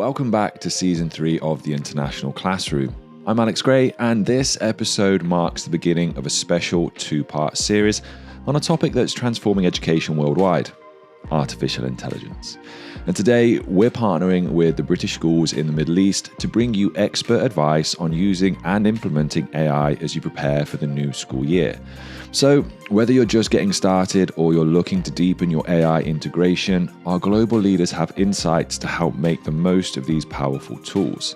Welcome back to Season 3 of The International Classroom. I'm Alex Gray, and this episode marks the beginning of a special two-part series on a topic that's transforming education worldwide: artificial intelligence. And today, we're partnering with the British schools in the Middle East to bring you expert advice on using and implementing AI as you prepare for the new school year. So, whether you're just getting started or you're looking to deepen your AI integration, our global leaders have insights to help make the most of these powerful tools.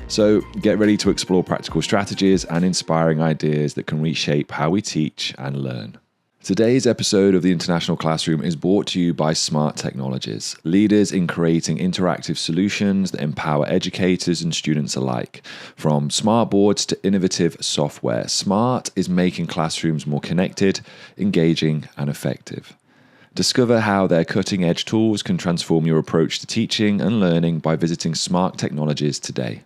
So, get ready to explore practical strategies and inspiring ideas that can reshape how we teach and learn. Today's episode of the International Classroom is brought to you by Smart Technologies, leaders in creating interactive solutions that empower educators and students alike. From smart boards to innovative software, Smart is making classrooms more connected, engaging, and effective. Discover how their cutting-edge tools can transform your approach to teaching and learning by visiting Smart Technologies today.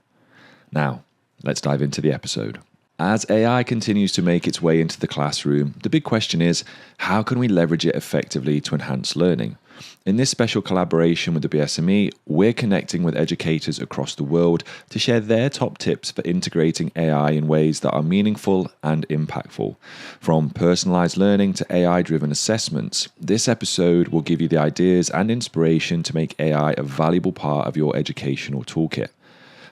Now, let's dive into the episode. As AI continues to make its way into the classroom, the big question is, how can we leverage it effectively to enhance learning? In this special collaboration with the BSME, we're connecting with educators across the world to share their top tips for integrating AI in ways that are meaningful and impactful. From personalized learning to AI-driven assessments, this episode will give you the ideas and inspiration to make AI a valuable part of your educational toolkit.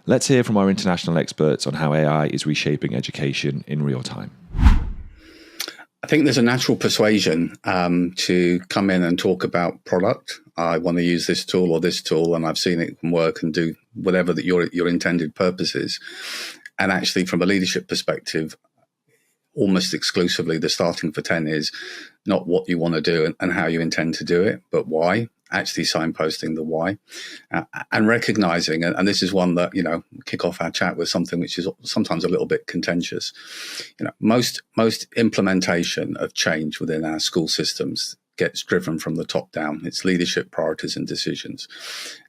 Let's hear from our international experts on how AI is reshaping education in real time. I think there's a natural persuasion to come in and talk about product. I want to use this tool or this tool, and I've seen it can work and do whatever that your intended purpose is. And actually, from a leadership perspective, almost exclusively the starting for 10 is not what you want to do and how you intend to do it, but why. Actually signposting the why, and recognizing, and this is one that, kick off our chat with something which is sometimes a little bit contentious. Most implementation of change within our school systems gets driven from the top down. It's leadership priorities and decisions.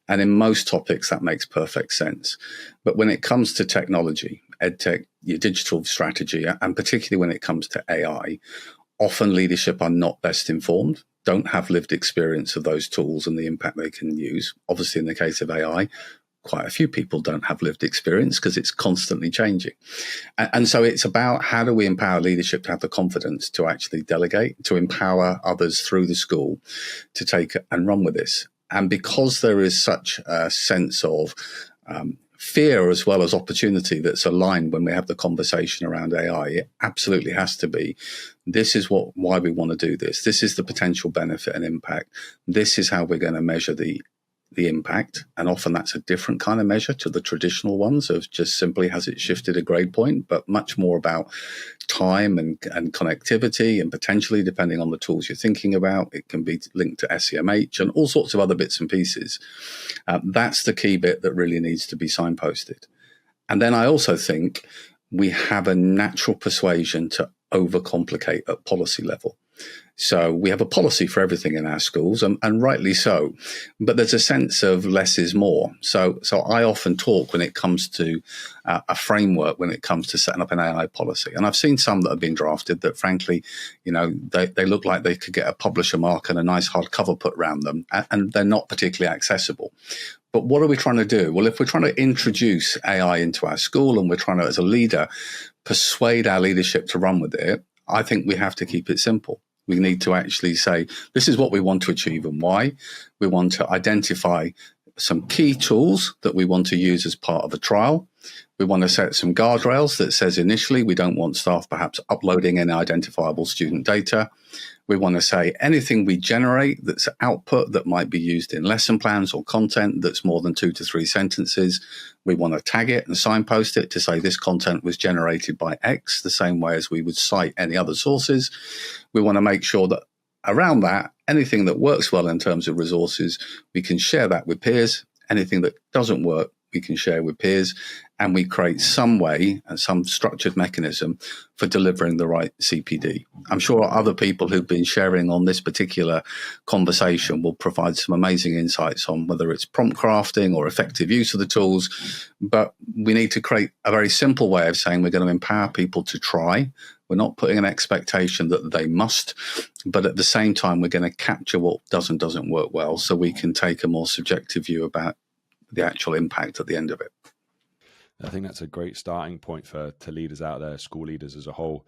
And in most topics, that makes perfect sense. But when it comes to technology, EdTech, your digital strategy, and particularly when it comes to AI, often leadership are not best informed, don't have lived experience of those tools and the impact they can use. Obviously, in the case of AI, quite a few people don't have lived experience because it's constantly changing. And so it's about, how do we empower leadership to have the confidence to actually delegate, to empower others through the school to take and run with this. And because there is such a sense of fear as well as opportunity that's aligned when we have the conversation around AI, it absolutely has to be, this is why we want to do this. This is the potential benefit and impact. This is how we're going to measure the impact. And often that's a different kind of measure to the traditional ones of just simply, has it shifted a grade point, but much more about time and connectivity, and potentially, depending on the tools you're thinking about, it can be linked to SEMH and all sorts of other bits and pieces. That's the key bit that really needs to be signposted. And then I also think we have a natural persuasion to overcomplicate at policy level. So we have a policy for everything in our schools, and rightly so, but there's a sense of less is more. So I often talk when it comes to a framework, when it comes to setting up an AI policy. And I've seen some that have been drafted that, frankly, they look like they could get a publisher mark and a nice hard cover put around them, and they're not particularly accessible. But what are we trying to do? Well, if we're trying to introduce AI into our school and we're trying to, as a leader, persuade our leadership to run with it, I think we have to keep it simple. We need to actually say, this is what we want to achieve and why. We want to identify some key tools that we want to use as part of a trial. We want to set some guardrails that says initially we don't want staff perhaps uploading any identifiable student data. We want to say anything we generate that's output that might be used in lesson plans or content that's more than 2 to 3 sentences. We want to tag it and signpost it to say this content was generated by X, the same way as we would cite any other sources. We want to make sure that around that, anything that works well in terms of resources, we can share that with peers. Anything that doesn't work, we can share with peers, and we create some way and some structured mechanism for delivering the right CPD. I'm sure other people who've been sharing on this particular conversation will provide some amazing insights on whether it's prompt crafting or effective use of the tools, but we need to create a very simple way of saying we're going to empower people to try. We're not putting an expectation that they must, but at the same time, we're going to capture what doesn't work well, so we can take a more subjective view about the actual impact at the end of it. I think that's a great starting point to leaders out there, school leaders as a whole,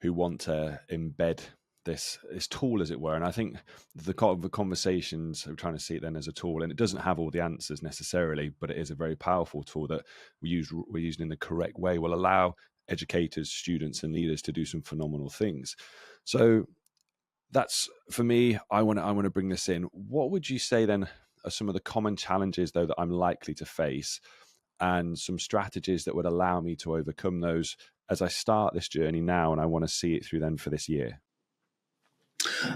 who want to embed this tool, as it were. And I think the conversations, we're trying to see it then as a tool, and it doesn't have all the answers necessarily, but it is a very powerful tool that we're using in the correct way, will allow educators, students, and leaders to do some phenomenal things. So that's, for me, I want to bring this in. What would you say then are some of the common challenges, though, that I'm likely to face, and some strategies that would allow me to overcome those as I start this journey now and I want to see it through then for this year?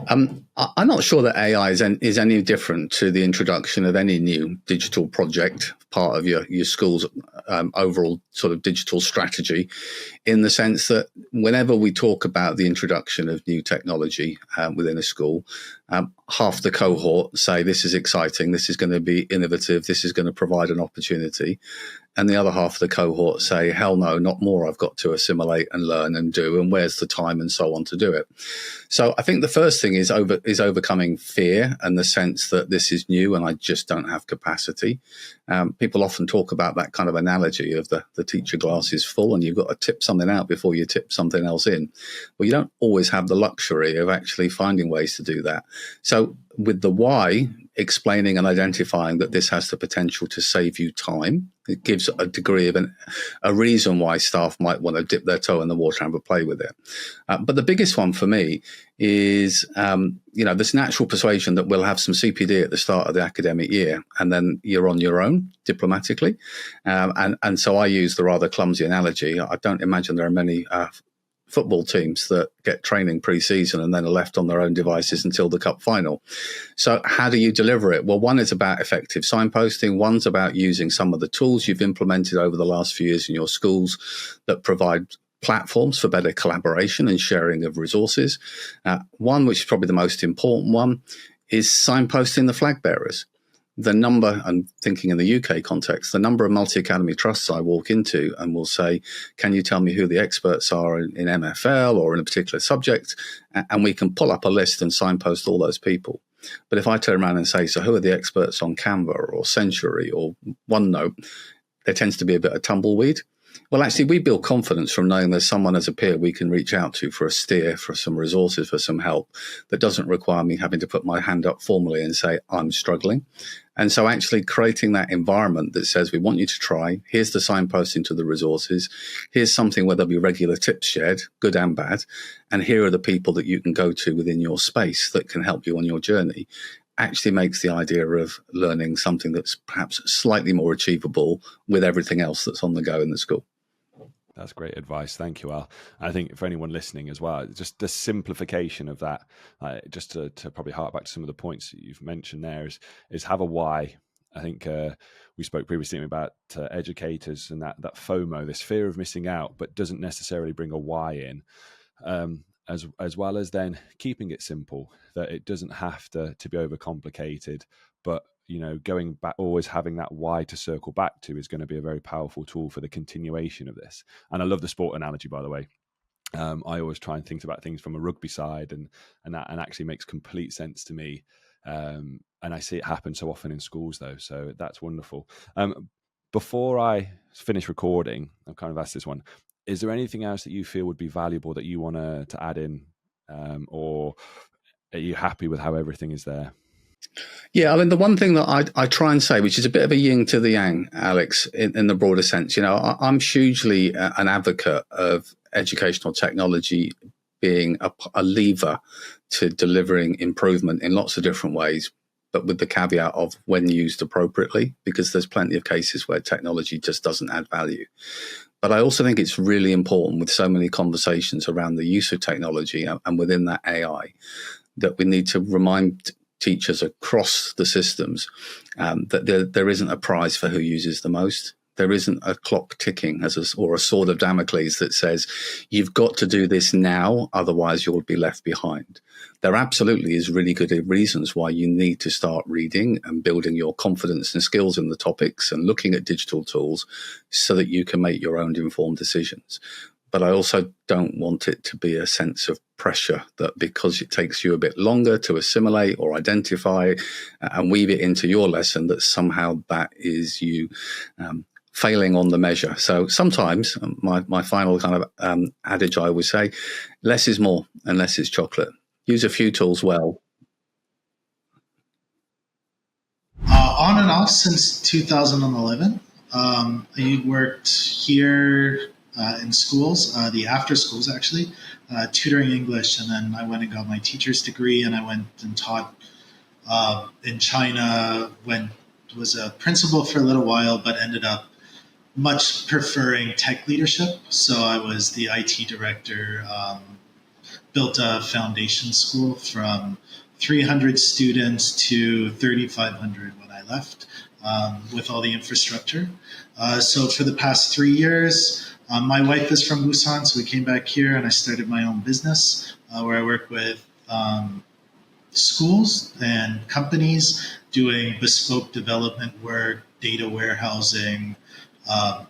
I'm not sure that AI is any different to the introduction of any new digital project, part of your school's overall sort of digital strategy, in the sense that whenever we talk about the introduction of new technology within a school, half the cohort say this is exciting, this is going to be innovative, this is going to provide an opportunity. And the other half of the cohort say, hell no, not more. I've got to assimilate and learn and do, and where's the time and so on to do it. So I think the first thing is overcoming fear and the sense that this is new and I just don't have capacity. People often talk about that kind of analogy of the teacher glass is full and you've got to tip something out before you tip something else in. Well, you don't always have the luxury of actually finding ways to do that. So with the why, explaining and identifying that this has the potential to save you time, it gives a degree of a reason why staff might want to dip their toe in the water and have a play with it. But the biggest one for me is, this natural persuasion that we'll have some CPD at the start of the academic year, and then you're on your own diplomatically. And so I use the rather clumsy analogy. I don't imagine there are many football teams that get training pre-season and then are left on their own devices until the cup final. So how do you deliver it? Well, one is about effective signposting. One's about using some of the tools you've implemented over the last few years in your schools that provide platforms for better collaboration and sharing of resources. One, which is probably the most important one, is signposting the flag bearers. The number, I'm thinking in the UK context, the number of multi-academy trusts I walk into and will say, can you tell me who the experts are in MFL or in a particular subject? And we can pull up a list and signpost all those people. But if I turn around and say, so who are the experts on Canva or Century or OneNote, there tends to be a bit of tumbleweed. Well, actually, we build confidence from knowing there's someone as a peer we can reach out to for a steer, for some resources, for some help, that doesn't require me having to put my hand up formally and say, I'm struggling. And so actually creating that environment that says, we want you to try, here's the signposting to the resources, here's something where there'll be regular tips shared, good and bad, and here are the people that you can go to within your space that can help you on your journey, actually makes the idea of learning something that's perhaps slightly more achievable with everything else that's on the go in the school. That's great advice. Thank you, Al. I think for anyone listening as well, just the simplification of that, just to probably hark back to some of the points that you've mentioned there, is have a why. I think we spoke previously about educators and that FOMO, this fear of missing out, but doesn't necessarily bring a why in, as well as then keeping it simple, that it doesn't have to be overcomplicated, but going back, always having that why to circle back to is going to be a very powerful tool for the continuation of this. And I love the sport analogy, by the way. I always try and think about things from a rugby side, and that actually makes complete sense to me. And I see it happen so often in schools, though. So that's wonderful. Before I finish recording, I've kind of asked this one. Is there anything else that you feel would be valuable that you want to add in, or are you happy with how everything is there? Yeah, I mean, the one thing that I try and say, which is a bit of a yin to the yang, Alex, in the broader sense, I'm hugely an advocate of educational technology being a lever to delivering improvement in lots of different ways, but with the caveat of when used appropriately, because there's plenty of cases where technology just doesn't add value. But I also think it's really important, with so many conversations around the use of technology and within that AI, that we need to remind teachers across the systems that there isn't a prize for who uses the most. There isn't a clock ticking or a sword of Damocles that says you've got to do this now, otherwise you'll be left behind. There absolutely is really good reasons why you need to start reading and building your confidence and skills in the topics and looking at digital tools so that you can make your own informed decisions. but I also don't want it to be a sense of pressure that because it takes you a bit longer to assimilate or identify and weave it into your lesson, that somehow that is you failing on the measure. So sometimes my final kind of adage I would say, less is more and less is chocolate. Use a few tools well. On and off since 2011. I worked here in schools, the after schools actually, tutoring English, and then I went and got my teacher's degree, and I went and taught in China. Was a principal for a little while, but ended up much preferring tech leadership. So I was the IT director, built a foundation school from 300 students to 3,500 when I left, with all the infrastructure. So for the past 3 years, my wife is from Busan, so we came back here and I started my own business where I work with schools and companies doing bespoke development work, data warehousing,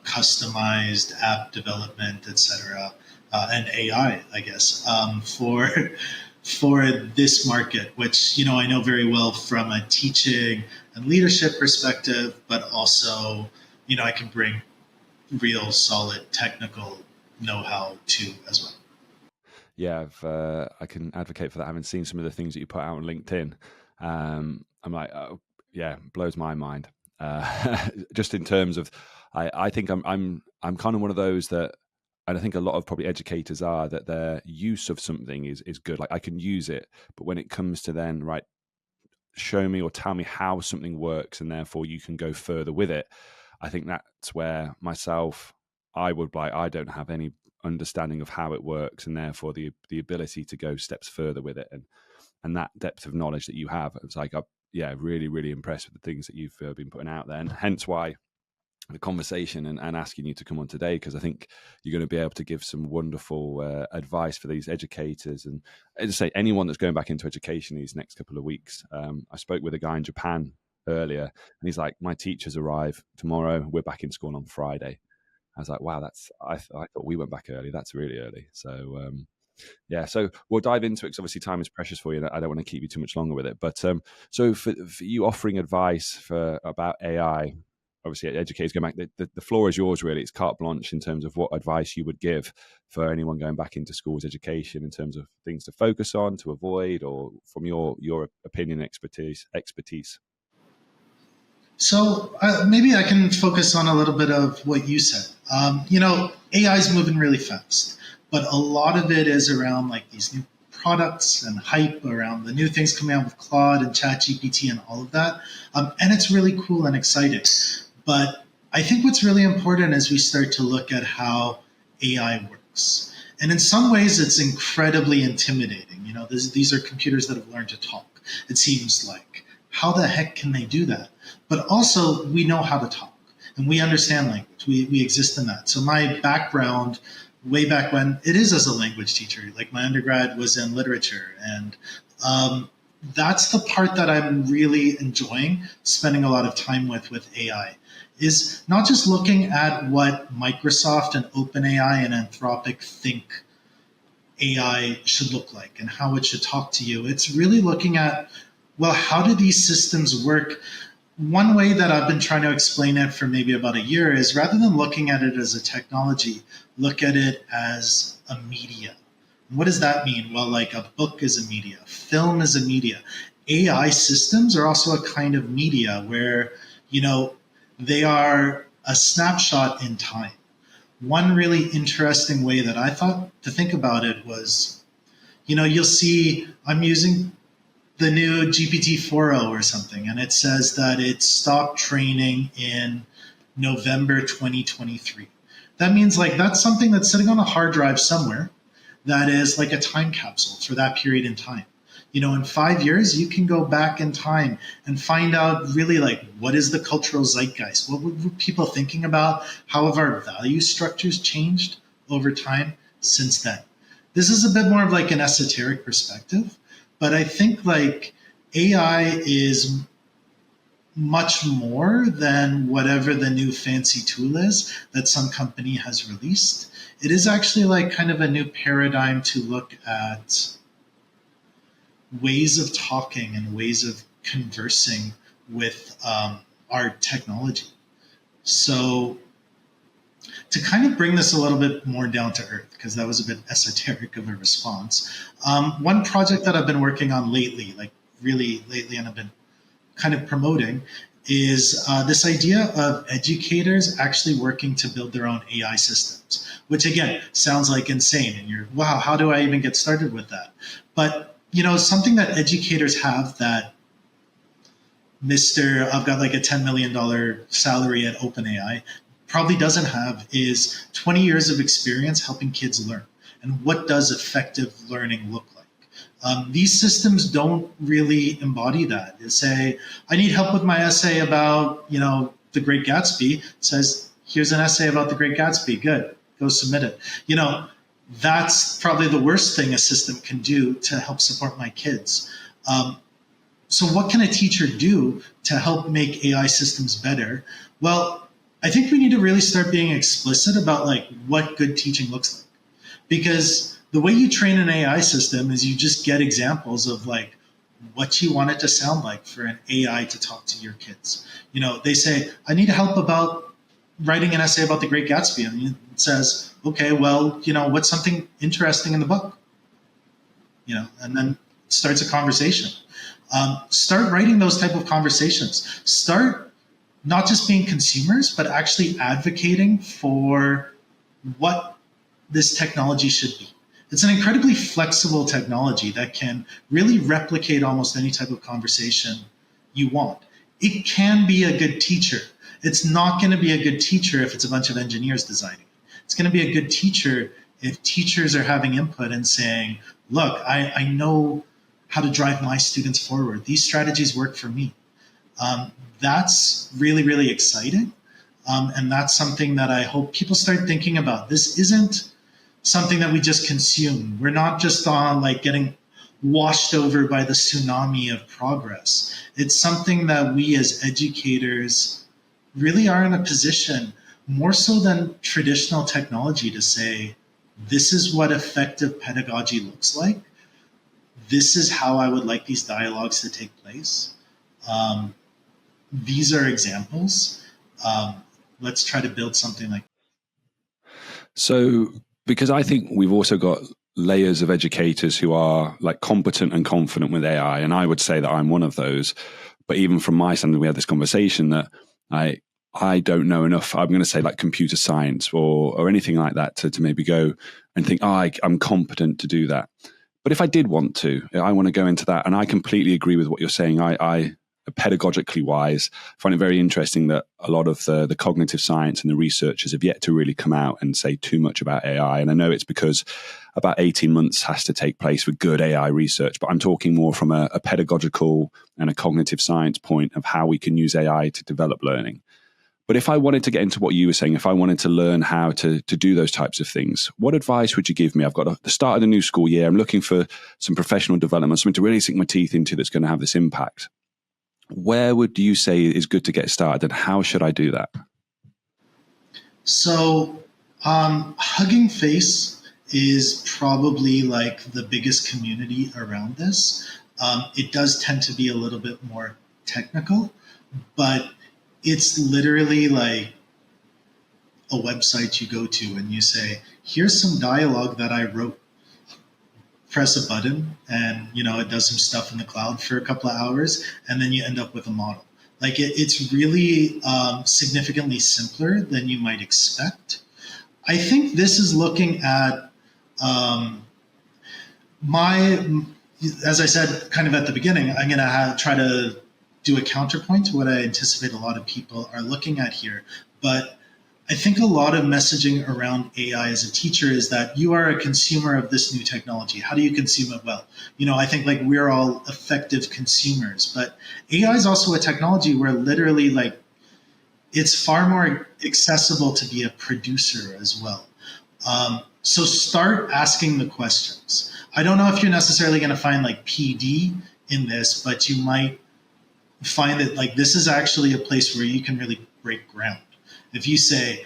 customized app development, etc., and AI, I guess, for this market, which I know very well from a teaching and leadership perspective, but also I can bring real solid technical know-how to as well. Yeah, I can advocate for that. Having seen some of the things that you put out on LinkedIn, I'm like, oh, yeah, blows my mind. Just in terms of, I think I'm kind of one of those that, and I think a lot of probably educators are, that their use of something is good. Like I can use it, but when it comes to then, right, show me or tell me how something works, and therefore you can go further with it. I think that's where myself, I don't have any understanding of how it works, and therefore the ability to go steps further with it, and that depth of knowledge that you have. It's like, really, really impressed with the things that you've been putting out there, and hence why the conversation and asking you to come on today, because I think you're going to be able to give some wonderful advice for these educators, and as I say, anyone that's going back into education these next couple of weeks. I spoke with a guy in Japan earlier, and he's like, my teachers arrive tomorrow, we're back in school on Friday. I was like, wow, I thought we went back early. That's really early. So so we'll dive into it, because obviously time is precious for you, and I don't want to keep you too much longer with it. But so for you offering advice about AI, obviously educators going back, the floor is yours really. It's carte blanche in terms of what advice you would give for anyone going back into schools education, in terms of things to focus on, to avoid, or from your opinion, expertise. So maybe I can focus on a little bit of what you said. AI is moving really fast, but a lot of it is around like these new products and hype around the new things coming out with Claude and ChatGPT and all of that. And it's really cool and exciting. But I think what's really important is we start to look at how AI works. And in some ways, it's incredibly intimidating. These are computers that have learned to talk, it seems like. How the heck can they do that? But also, we know how to talk and we understand language. We exist in that. So my background, way back when, it is as a language teacher. Like my undergrad was in literature. And that's the part that I'm really enjoying spending a lot of time with AI, is not just looking at what Microsoft and OpenAI and Anthropic think AI should look like and how it should talk to you. It's really looking at, well, how do these systems work? One way that I've been trying to explain it for maybe about a year is, rather than looking at it as a technology, look at it as a media. What does that mean? Well, like a book is a media, film is a media. AI systems are also a kind of media where, they are a snapshot in time. One really interesting way that I thought to think about it was, you'll see I'm using the new GPT-4o or something, and it says that it stopped training in November 2023. That means like that's something that's sitting on a hard drive somewhere that is like a time capsule for that period in time. In 5 years, you can go back in time and find out really like, what is the cultural zeitgeist? What were people thinking about? How have our value structures changed over time since then? This is a bit more of like an esoteric perspective, but I think like AI is much more than whatever the new fancy tool is that some company has released. It is actually like kind of a new paradigm to look at ways of talking and ways of conversing with our technology. So to kind of bring this a little bit more down to earth, because that was a bit esoteric of a response, one project that I've been working on lately, like really lately, and I've been kind of promoting, is this idea of educators actually working to build their own AI systems, which again sounds like insane. And you're, wow, how do I even get started with that? But something that educators have that I've got like a $10 million salary at OpenAI probably doesn't have is 20 years of experience helping kids learn. And what does effective learning look like? These systems don't really embody that. They say, I need help with my essay about, The Great Gatsby. It says, here's an essay about The Great Gatsby. Good. Go submit it. That's probably the worst thing a system can do to help support my kids. So what can a teacher do to help make AI systems better? Well, I think we need to really start being explicit about like what good teaching looks like. Because the way you train an AI system is you just get examples of like what you want it to sound like for an AI to talk to your kids. They say, I need help about writing an essay about The Great Gatsby. And it says, okay, well, what's something interesting in the book? And then starts a conversation. Start writing those type of conversations. Start not just being consumers, but actually advocating for what this technology should be. It's an incredibly flexible technology that can really replicate almost any type of conversation you want. It can be a good teacher. It's not going to be a good teacher if it's a bunch of engineers designing it. It's going to be a good teacher if teachers are having input and saying, look, I know how to drive my students forward. These strategies work for me. That's really, really exciting. And that's something that I hope people start thinking about. This isn't something that we just consume. We're not just on like getting washed over by the tsunami of progress. It's something that we as educators really are in a position, more so than traditional technology, to say, this is what effective pedagogy looks like. This is how I would like these dialogues to take place. These are examples. Let's try to build something like that. So, because I think we've also got layers of educators who are like competent and confident with AI, and I would say that I'm one of those. But even from my standpoint, we had this conversation that I don't know enough. I'm going to say like computer science or anything like that to maybe go and think, I'm competent to do that. But if I did want to, I want to go into that, and I completely agree with what you're saying. I pedagogically wise, find it very interesting that a lot of the cognitive science and the researchers have yet to really come out and say too much about AI. And I know it's because about 18 months has to take place for good AI research, but I'm talking more from a pedagogical and a cognitive science point of how we can use AI to develop learning. But if I wanted to get into what you were saying, if I wanted to learn how to do those types of things, what advice would you give me? I've got the start of the new school year. I'm looking for some professional development, something to really sink my teeth into that's going to have this impact. Where would you say is good to get started, and how should I do that? So Hugging Face is probably like the biggest community around this. It does tend to be a little bit more technical, but it's literally like a website you go to and you say, here's some dialogue that I wrote. Press a button and, it does some stuff in the cloud for a couple of hours, and then you end up with a model. Like it's really significantly simpler than you might expect. I think this is looking at as I said, kind of at the beginning, I'm going to try to do a counterpoint to what I anticipate a lot of people are looking at here. But I think a lot of messaging around AI as a teacher is that you are a consumer of this new technology. How do you consume it well? I think like we're all effective consumers, but AI is also a technology where literally like it's far more accessible to be a producer as well. So start asking the questions. I don't know if you're necessarily going to find like PD in this, but you might find that like this is actually a place where you can really break ground. If you say,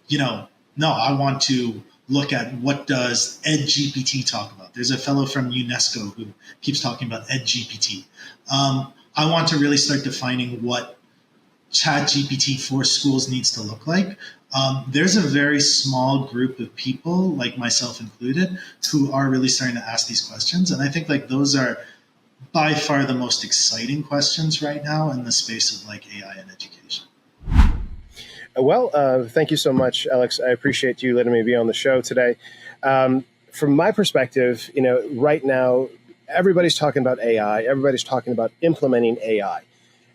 no, I want to look at what does EdGPT talk about. There's a fellow from UNESCO who keeps talking about EdGPT. I want to really start defining what ChatGPT for schools needs to look like. There's a very small group of people, like myself included, who are really starting to ask these questions. And I think like those are by far the most exciting questions right now in the space of like AI and education. Well, thank you so much, Alex. I appreciate you letting me be on the show today. From my perspective, right now, everybody's talking about AI. Everybody's talking about implementing AI.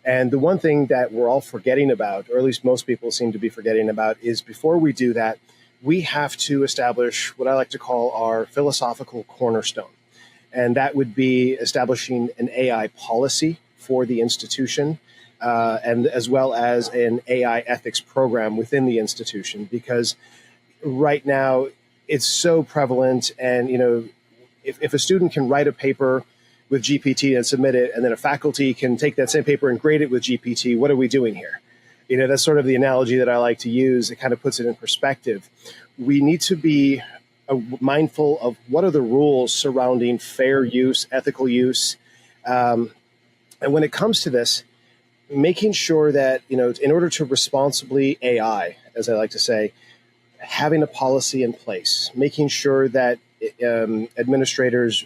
And the one thing that we're all forgetting about, or at least most people seem to be forgetting about, is before we do that, we have to establish what I like to call our philosophical cornerstone. And that would be establishing an AI policy for the institution, and as well as an AI ethics program within the institution, because right now it's so prevalent. And, if a student can write a paper with GPT and submit it, and then a faculty can take that same paper and grade it with GPT, what are we doing here? That's sort of the analogy that I like to use. It kind of puts it in perspective. We need to be mindful of what are the rules surrounding fair use, ethical use. And when it comes to this, making sure that, in order to responsibly AI, as I like to say, having a policy in place, making sure that administrators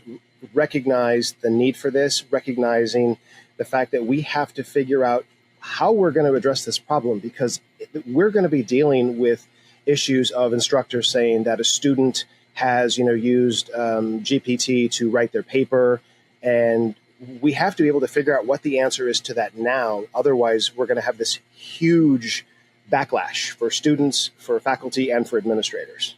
recognize the need for this, recognizing the fact that we have to figure out how we're going to address this problem, because we're going to be dealing with issues of instructors saying that a student has, used GPT to write their paper, and we have to be able to figure out what the answer is to that now. Otherwise, we're going to have this huge backlash for students, for faculty, and for administrators.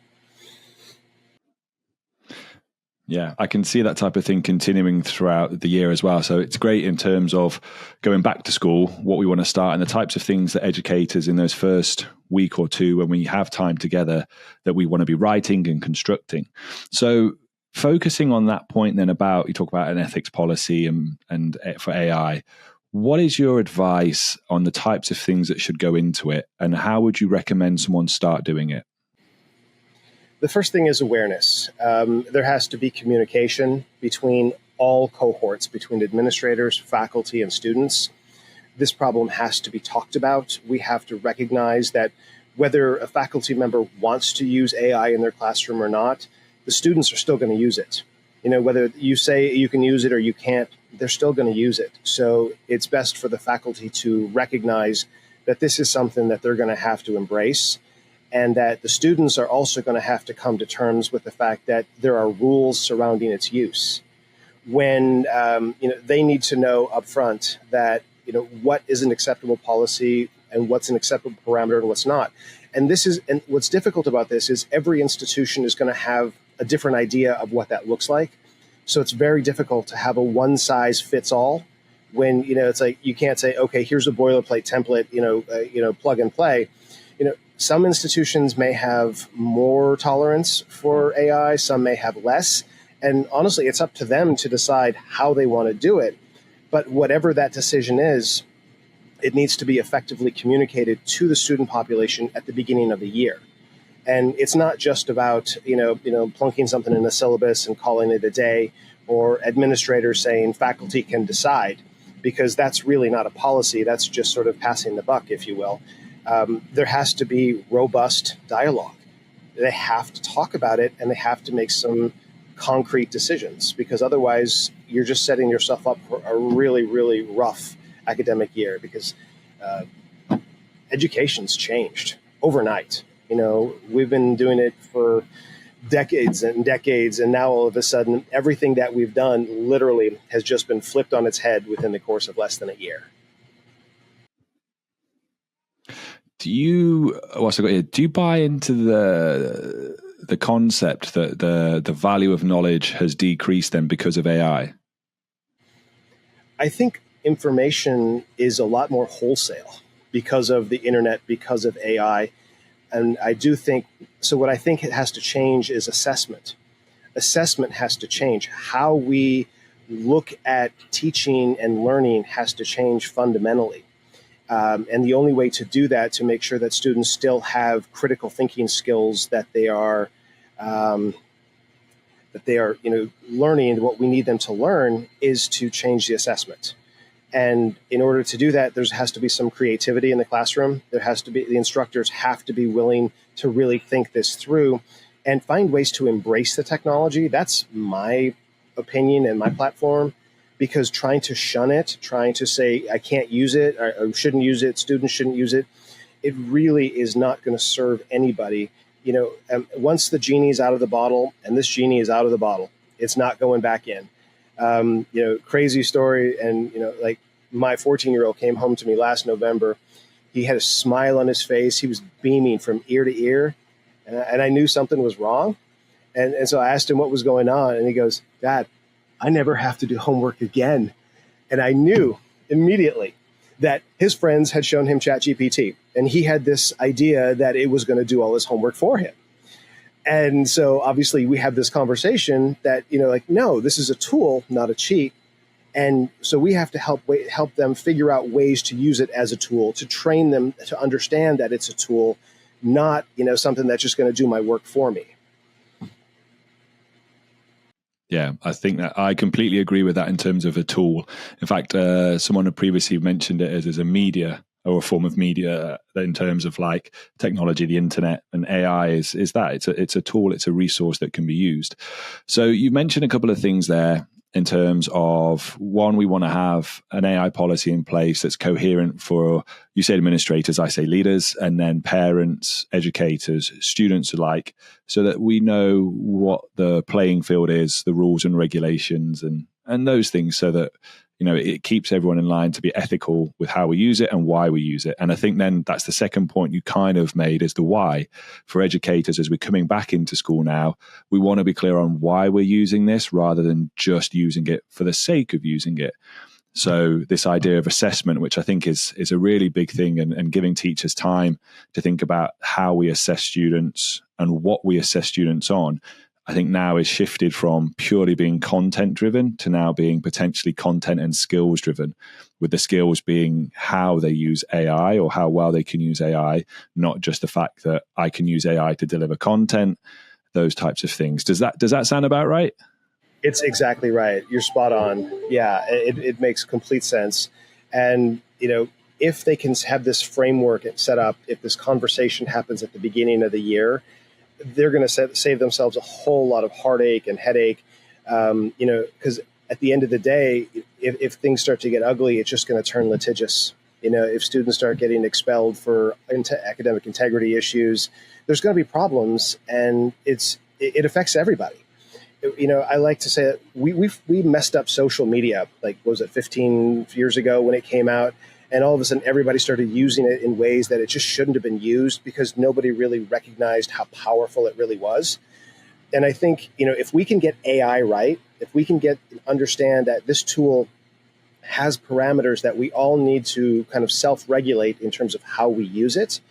Yeah, I can see that type of thing continuing throughout the year as well. So it's great in terms of going back to school, what we want to start, and the types of things that educators in those first week or two, when we have time together, that we want to be writing and constructing. So focusing on that point then about, you talk about an ethics policy and for AI, what is your advice on the types of things that should go into it, and how would you recommend someone start doing it? The first thing is awareness. There has to be communication between all cohorts, between administrators, faculty, and students. This problem has to be talked about. We have to recognize that whether a faculty member wants to use AI in their classroom or not, the students are still going to use it. Whether you say you can use it or you can't, they're still going to use it. So it's best for the faculty to recognize that this is something that they're going to have to embrace, and that the students are also going to have to come to terms with the fact that there are rules surrounding its use. When they need to know upfront that what is an acceptable policy and what's an acceptable parameter and what's not. And what's difficult about this is every institution is going to have a different idea of what that looks like. So it's very difficult to have a one size fits all. When it's like you can't say, okay, here's a boilerplate template, plug and play. Some institutions may have more tolerance for AI, some may have less. And honestly, it's up to them to decide how they want to do it. But whatever that decision is, it needs to be effectively communicated to the student population at the beginning of the year. And it's not just about, plunking something in the syllabus and calling it a day, or administrators saying faculty can decide, because that's really not a policy. That's just sort of passing the buck, if you will. There has to be robust dialogue. They have to talk about it, and they have to make some concrete decisions, because otherwise you're just setting yourself up for a really, really rough academic year, because education's changed overnight. We've been doing it for decades and decades, and now all of a sudden everything that we've done literally has just been flipped on its head within the course of less than a year. Do you buy into the concept that the value of knowledge has decreased then because of AI? I think information is a lot more wholesale because of the internet, because of AI. And I do think, so what I think it has to change is assessment. Assessment has to change. How we look at teaching and learning has to change fundamentally. And the only way to do that, to make sure that students still have critical thinking skills, that they are learning what we need them to learn, is to change the assessment. And in order to do that, there has to be some creativity in the classroom. The instructors have to be willing to really think this through and find ways to embrace the technology. That's my opinion and my platform, because trying to shun it, trying to say, I can't use it, or shouldn't use it, students shouldn't use it, it really is not going to serve anybody. Once the genie is out of the bottle, and this genie is out of the bottle, it's not going back in. Crazy story. And, like, my 14-year-old came home to me last November. He had a smile on his face. He was beaming from ear to ear. And I knew something was wrong. And so I asked him what was going on. And he goes, Dad, I never have to do homework again. And I knew immediately that his friends had shown him ChatGPT. And he had this idea that it was going to do all his homework for him. And so obviously we have this conversation that, no, this is a tool, not a cheat. And so we have to help them figure out ways to use it as a tool, to train them to understand that it's a tool, not, something that's just going to do my work for me. Yeah, I think that I completely agree with that in terms of a tool. In fact, someone had previously mentioned it as a media, or a form of media, in terms of like technology, the internet, and AI is that it's a tool, it's a resource that can be used. So you mentioned a couple of things there in terms of, one, we want to have an AI policy in place that's coherent for, you say administrators, I say leaders, and then parents, educators, students alike, so that we know what the playing field is, the rules and regulations, and those things, so that it keeps everyone in line to be ethical with how we use it and why we use it. And I think then that's the second point you kind of made, is the why. For educators, as we're coming back into school now, we want to be clear on why we're using this, rather than just using it for the sake of using it. So this idea of assessment, which I think is a really big thing, and giving teachers time to think about how we assess students and what we assess students on, I think now is shifted from purely being content driven to now being potentially content and skills driven, with the skills being how they use AI, or how well they can use AI, not just the fact that I can use AI to deliver content, those types of things. Does that sound about right? It's exactly right. You're spot on. Yeah, it makes complete sense. And, if they can have this framework set up, if this conversation happens at the beginning of the year, they're going to save themselves a whole lot of heartache and headache, because at the end of the day, if things start to get ugly, it's just going to turn litigious. If students start getting expelled for academic integrity issues, there's going to be problems, and it affects everybody. I like to say that we messed up social media, like, what was it, 15 years ago when it came out? And all of a sudden, everybody started using it in ways that it just shouldn't have been used, because nobody really recognized how powerful it really was. And I think, if we can get AI right, if we can understand that this tool has parameters that we all need to kind of self-regulate in terms of how we use it,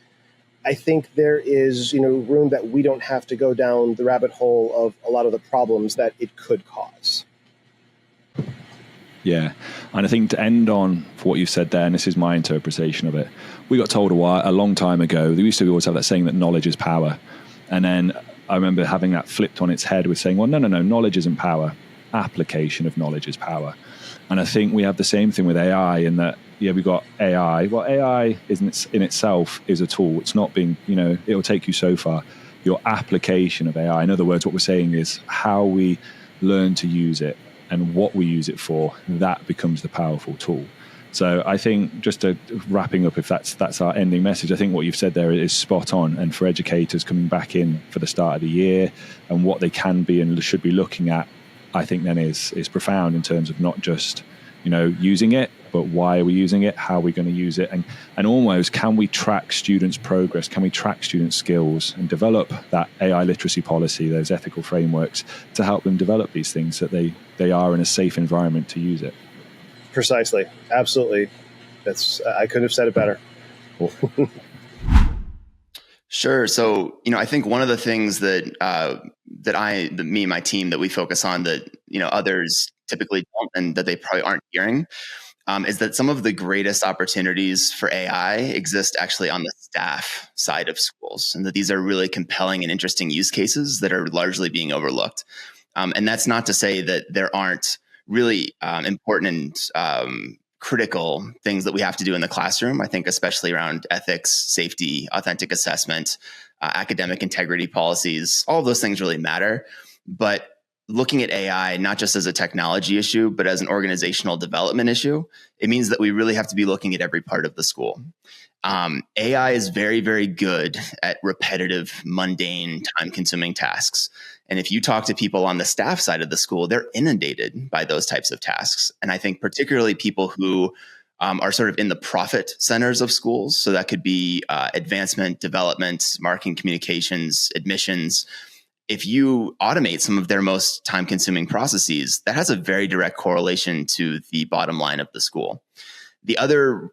I think there is, room that we don't have to go down the rabbit hole of a lot of the problems that it could cause. Yeah. And I think to end on for what you've said there, and this is my interpretation of it, we got told a long time ago, there used to always have that saying that knowledge is power. And then I remember having that flipped on its head with saying, well, no, knowledge isn't power. Application of knowledge is power. And I think we have the same thing with AI, in that, we've got AI. Well, AI in itself is a tool. It's not being, it will take you so far. Your application of AI, in other words, what we're saying is how we learn to use it and what we use it for, that becomes the powerful tool. So I think, just to wrapping up, if that's our ending message, I think what you've said there is spot on. And for educators coming back in for the start of the year, and what they can be and should be looking at, I think then is profound, in terms of not just, using it, but why are we using it? How are we going to use it? And almost, can we track students' progress? Can we track students' skills and develop that AI literacy policy, those ethical frameworks, to help them develop these things, so that they are in a safe environment to use it? Precisely. Absolutely. I couldn't have said it better. Sure. So, I think one of the things that me and my team, that we focus on, that, others typically don't and that they probably aren't hearing, is that some of the greatest opportunities for AI exist actually on the staff side of schools, and that these are really compelling and interesting use cases that are largely being overlooked. And that's not to say that there aren't really important and critical things that we have to do in the classroom. I think especially around ethics, safety, authentic assessment, academic integrity policies, all of those things really matter. But looking at AI, not just as a technology issue, but as an organizational development issue, it means that we really have to be looking at every part of the school. AI is very, very good at repetitive, mundane, time-consuming tasks. And if you talk to people on the staff side of the school, they're inundated by those types of tasks. And I think particularly people who are sort of in the profit centers of schools, so that could be advancement, development, marketing, communications, admissions. If you automate some of their most time-consuming processes, that has a very direct correlation to the bottom line of the school. The other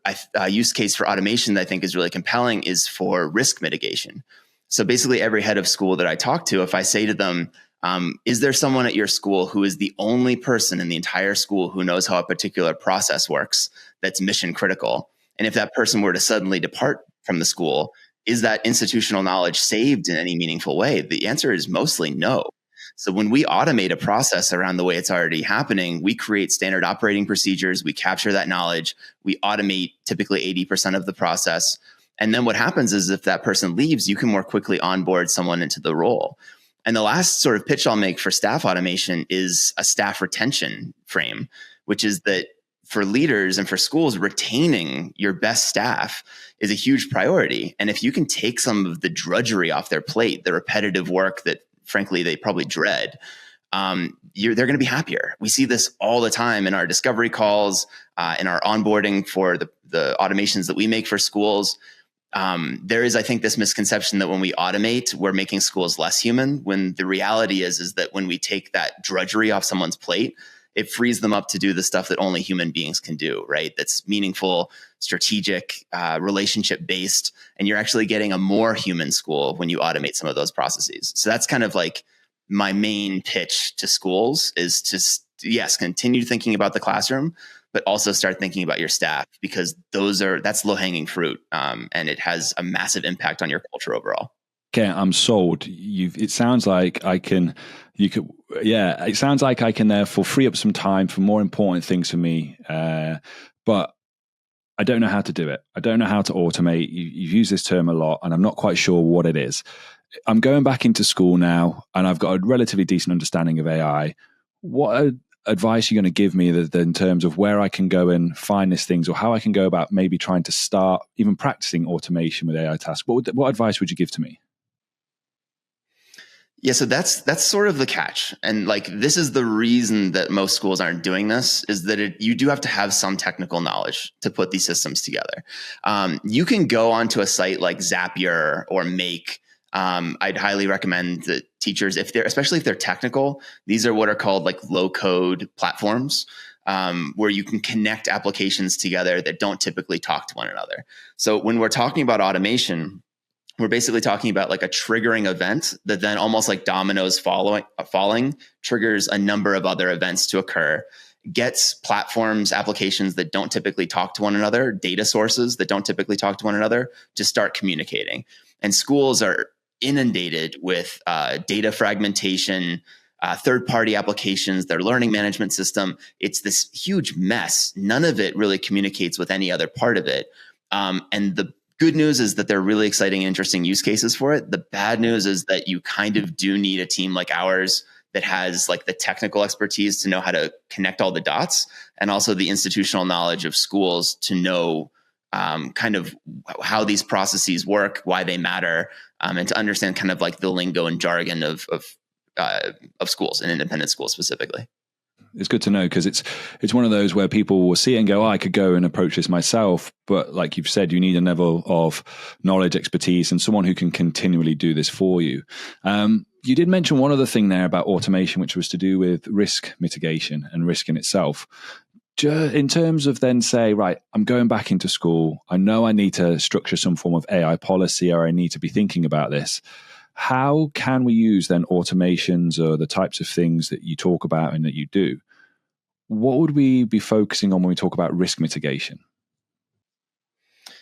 use case for automation that I think is really compelling is for risk mitigation. So basically every head of school that I talk to, if I say to them, is there someone at your school who is the only person in the entire school who knows how a particular process works that's mission critical? And if that person were to suddenly depart from the school, is that institutional knowledge saved in any meaningful way? The answer is mostly no. So when we automate a process around the way it's already happening, we create standard operating procedures, we capture that knowledge, we automate typically 80% of the process. And then what happens is if that person leaves, you can more quickly onboard someone into the role. And the last sort of pitch I'll make for staff automation is a staff retention frame, which is that for leaders and for schools, retaining your best staff is a huge priority. And if you can take some of the drudgery off their plate, the repetitive work that frankly they probably dread, they're going to be happier. We see this all the time in our discovery calls, in our onboarding for the automations that we make for schools. There is, I think, this misconception that when we automate, we're making schools less human, when the reality is that when we take that drudgery off someone's plate, it frees them up to do the stuff that only human beings can do, right? That's meaningful, strategic, relationship-based, and you're actually getting a more human school when you automate some of those processes. So that's kind of like my main pitch to schools is to, yes, continue thinking about the classroom, but also start thinking about your staff, because that's low-hanging fruit, and it has a massive impact on your culture overall. Okay, I'm sold. It sounds like I can. It sounds like I can therefore free up some time for more important things for me. But I don't know how to do it. I don't know how to automate. You've used this term a lot, and I'm not quite sure what it is. I'm going back into school now, and I've got a relatively decent understanding of AI. What advice are you going to give me in terms of where I can go and find these things, or how I can go about maybe trying to start even practicing automation with AI tasks? What advice would you give to me? Yeah, so that's sort of the catch. And like, this is the reason that most schools aren't doing this, is that you do have to have some technical knowledge to put these systems together. You can go onto a site like Zapier or Make. I'd highly recommend that teachers, especially if they're technical, these are what are called like low code platforms, where you can connect applications together that don't typically talk to one another. So when we're talking about automation, we're basically talking about like a triggering event that then almost like dominoes falling triggers a number of other events to occur, gets platforms, applications that don't typically talk to one another, data sources that don't typically talk to one another, to start communicating. And schools are inundated with data fragmentation, third-party applications, their learning management system. It's this huge mess. None of it really communicates with any other part of it. And the good news is that there are really exciting and interesting use cases for it. The bad news is that you kind of do need a team like ours that has like the technical expertise to know how to connect all the dots, and also the institutional knowledge of schools to know kind of how these processes work, why they matter, and to understand kind of like the lingo and jargon of schools and independent schools specifically. It's good to know, because it's one of those where people will see it and go, I could go and approach this myself. But like you've said, you need a level of knowledge, expertise, and someone who can continually do this for you. You did mention one other thing there about automation, which was to do with risk mitigation and risk in itself. In terms of then say, right, I'm going back into school. I know I need to structure some form of AI policy, or I need to be thinking about this. How can we use then automations or the types of things that you talk about and that you do? what would we be focusing on when we talk about risk mitigation?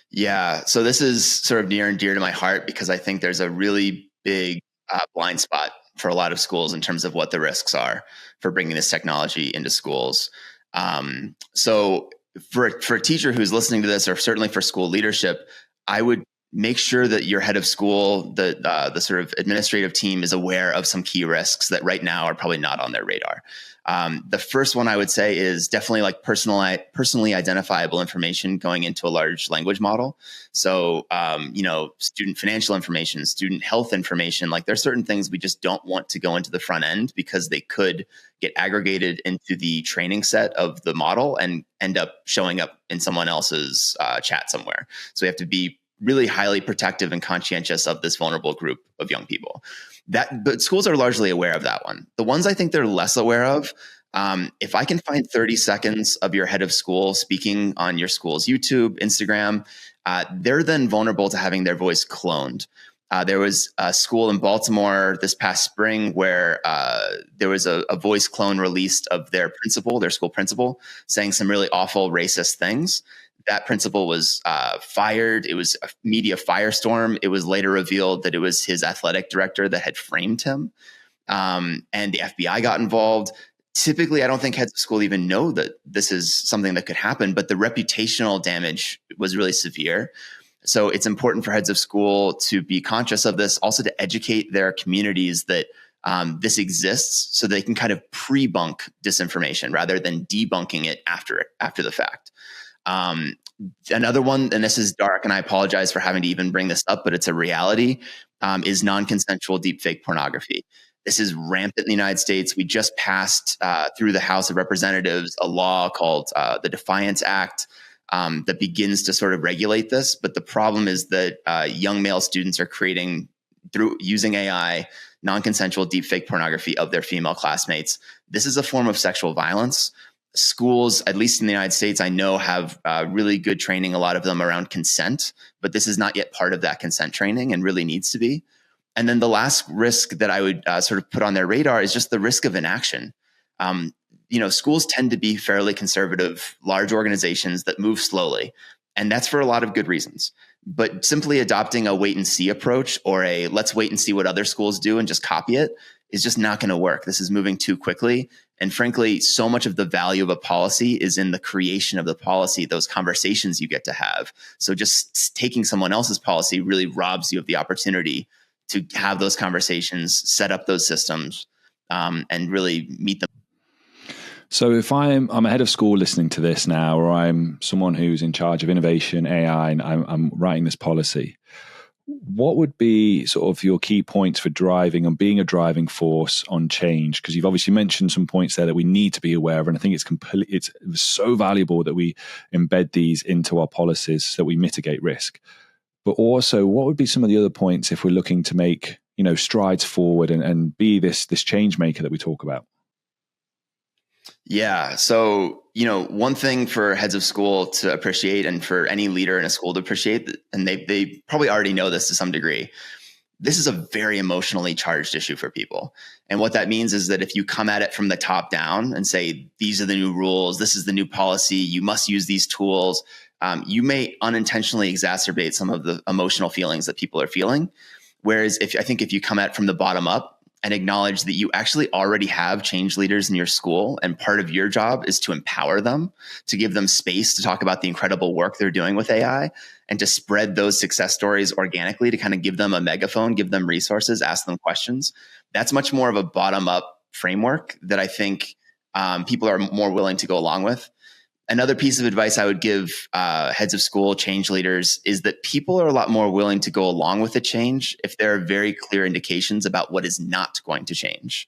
Yeah, so this is sort of near and dear to my heart because I think there's a really big blind spot for a lot of schools in terms of what the risks are for bringing this technology into schools. So for a teacher who's listening to this, or certainly for school leadership, I would make sure that your head of school, the sort of administrative team, is aware of some key risks that right now are probably not on their radar. The first one I would say is definitely like personally identifiable information going into a large language model. So, student financial information, student health information, like there's certain things we just don't want to go into the front end because they could get aggregated into the training set of the model and end up showing up in someone else's chat somewhere. So we have to be really highly protective and conscientious of this vulnerable group of young people. But schools are largely aware of that one. The ones I think they're less aware of, if I can find 30 seconds of your head of school speaking on your school's YouTube, Instagram, they're then vulnerable to having their voice cloned. There was a school in Baltimore this past spring where there was a voice clone released of their school principal, saying some really awful racist things. That principal was fired. It was a media firestorm. It was later revealed that it was his athletic director that had framed him. And the FBI got involved. Typically, I don't think heads of school even know that this is something that could happen, but the reputational damage was really severe. So it's important for heads of school to be conscious of this, also to educate their communities that this exists so they can kind of pre-bunk disinformation rather than debunking it after the fact. Another one, and this is dark, and I apologize for having to even bring this up, but it's a reality, is non-consensual deepfake pornography. This is rampant in the United States. We just passed through the House of Representatives a law called the Defiance Act that begins to sort of regulate this. But the problem is that young male students are creating, through using AI, non-consensual deepfake pornography of their female classmates. This is a form of sexual violence. Schools, at least in the United States, I know have really good training, a lot of them around consent, but this is not yet part of that consent training and really needs to be. And then the last risk that I would sort of put on their radar is just the risk of inaction. Schools tend to be fairly conservative, large organizations that move slowly, and that's for a lot of good reasons. But simply adopting a wait and see approach or a let's wait and see what other schools do and just copy it is just not going to work. This is moving too quickly. And frankly, so much of the value of a policy is in the creation of the policy, those conversations you get to have. So just taking someone else's policy really robs you of the opportunity to have those conversations, set up those systems, and really meet them. So if I'm a head of school listening to this now, or I'm someone who's in charge of innovation, AI, and I'm writing this policy, what would be sort of your key points for driving and being a driving force on change? Because you've obviously mentioned some points there that we need to be aware of, and I think it's so valuable that we embed these into our policies so that we mitigate risk. But also, what would be some of the other points if we're looking to make strides forward and be this change maker that we talk about? Yeah. So, one thing for heads of school to appreciate and for any leader in a school to appreciate, and they probably already know this to some degree, this is a very emotionally charged issue for people. And what that means is that if you come at it from the top down and say, these are the new rules, this is the new policy, you must use these tools, you may unintentionally exacerbate some of the emotional feelings that people are feeling. Whereas if you come at it from the bottom up, and acknowledge that you actually already have change leaders in your school, and part of your job is to empower them, to give them space to talk about the incredible work they're doing with AI, and to spread those success stories organically, to kind of give them a megaphone, give them resources, ask them questions. That's much more of a bottom-up framework that I think people are more willing to go along with. Another piece of advice I would give heads of school, change leaders, is that people are a lot more willing to go along with the change if there are very clear indications about what is not going to change,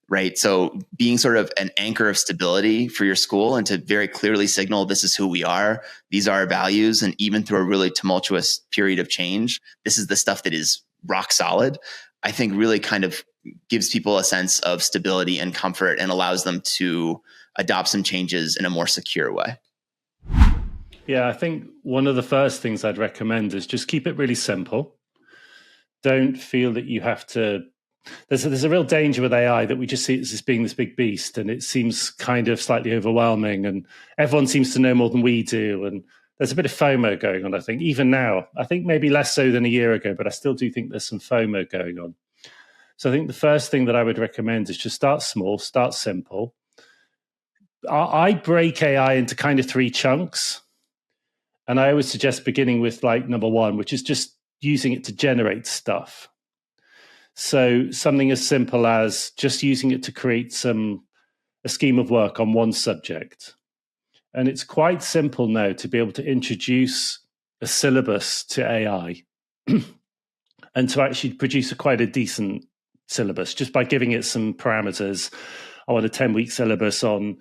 right? So being sort of an anchor of stability for your school and to very clearly signal this is who we are, these are our values, and even through a really tumultuous period of change, this is the stuff that is rock solid, I think really kind of gives people a sense of stability and comfort and allows them to adopt some changes in a more secure way. Yeah, I think one of the first things I'd recommend is just keep it really simple. Don't feel that you have to there's a real danger with AI that we just see it as being this big beast, and it seems kind of slightly overwhelming, and everyone seems to know more than we do, and there's a bit of FOMO going on, I think, even now. I think maybe less so than a year ago, but I still do think there's some FOMO going on. So I think the first thing that I would recommend is just start small, start simple. I break AI into kind of 3 chunks. And I always suggest beginning with like number 1, which is just using it to generate stuff. So something as simple as just using it to create a scheme of work on one subject. And it's quite simple now to be able to introduce a syllabus to AI and to actually produce quite a decent syllabus just by giving it some parameters. I want a 10-week syllabus on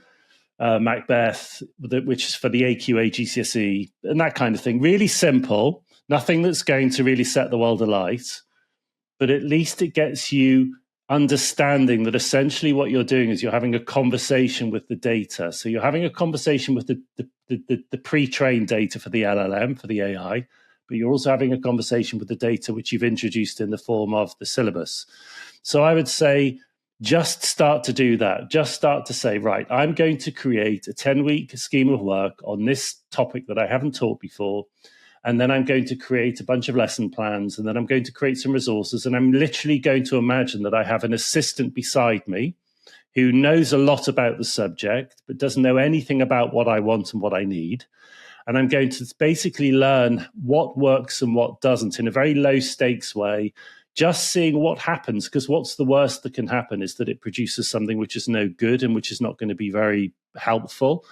Macbeth, which is for the AQA GCSE and that kind of thing. Really simple, nothing that's going to really set the world alight, but at least it gets you understanding that essentially what you're doing is you're having a conversation with the data. So you're having a conversation with the pre-trained data for the LLM, for the AI, but you're also having a conversation with the data which you've introduced in the form of the syllabus. So I would say just start to do that. Just start to say, right, I'm going to create a 10-week scheme of work on this topic that I haven't taught before. And then I'm going to create a bunch of lesson plans, and then I'm going to create some resources. And I'm literally going to imagine that I have an assistant beside me who knows a lot about the subject, but doesn't know anything about what I want and what I need. And I'm going to basically learn what works and what doesn't in a very low stakes way, just seeing what happens, because what's the worst that can happen is that it produces something which is no good and which is not going to be very helpful.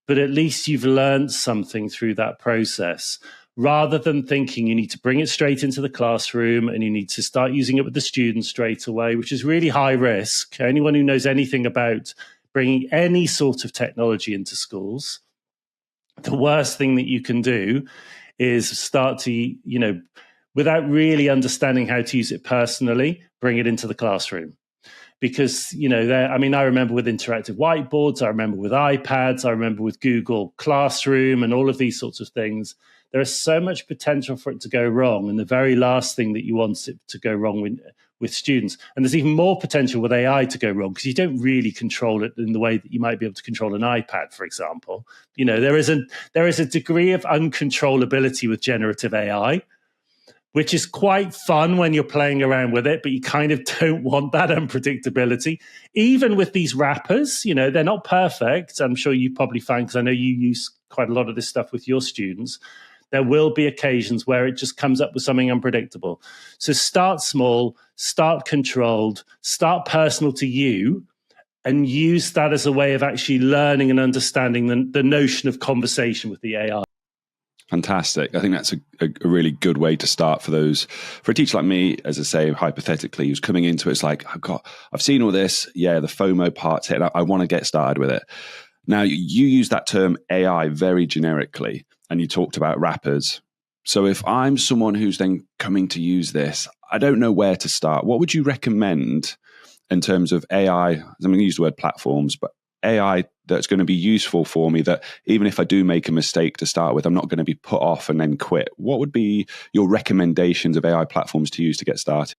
But at least you've learned something through that process, rather than thinking you need to bring it straight into the classroom and you need to start using it with the students straight away, which is really high risk. Anyone who knows anything about bringing any sort of technology into schools, the worst thing that you can do is start to, without really understanding how to use it personally, bring it into the classroom. Because, I remember with interactive whiteboards, I remember with iPads, I remember with Google Classroom and all of these sorts of things. There is so much potential for it to go wrong. And the very last thing that you want it to go wrong with students. And there's even more potential with AI to go wrong because you don't really control it in the way that you might be able to control an iPad, for example. There is a degree of uncontrollability with generative AI, which is quite fun when you're playing around with it, but you kind of don't want that unpredictability. Even with these wrappers, they're not perfect. I'm sure you probably find, because I know you use quite a lot of this stuff with your students, there will be occasions where it just comes up with something unpredictable. So start small, start controlled, start personal to you, and use that as a way of actually learning and understanding the notion of conversation with the AI. Fantastic. I think that's a really good way to start for a teacher like me, as I say, hypothetically, who's coming into it. It's like, I've seen all this. Yeah, the FOMO part's hit. I want to get started with it. Now, you use that term AI very generically, and you talked about wrappers. So if I'm someone who's then coming to use this, I don't know where to start. What would you recommend in terms of AI? I'm going to use the word platforms, but AI that's going to be useful for me, that even if I do make a mistake to start with, I'm not going to be put off and then quit. What would be your recommendations of AI platforms to use to get started?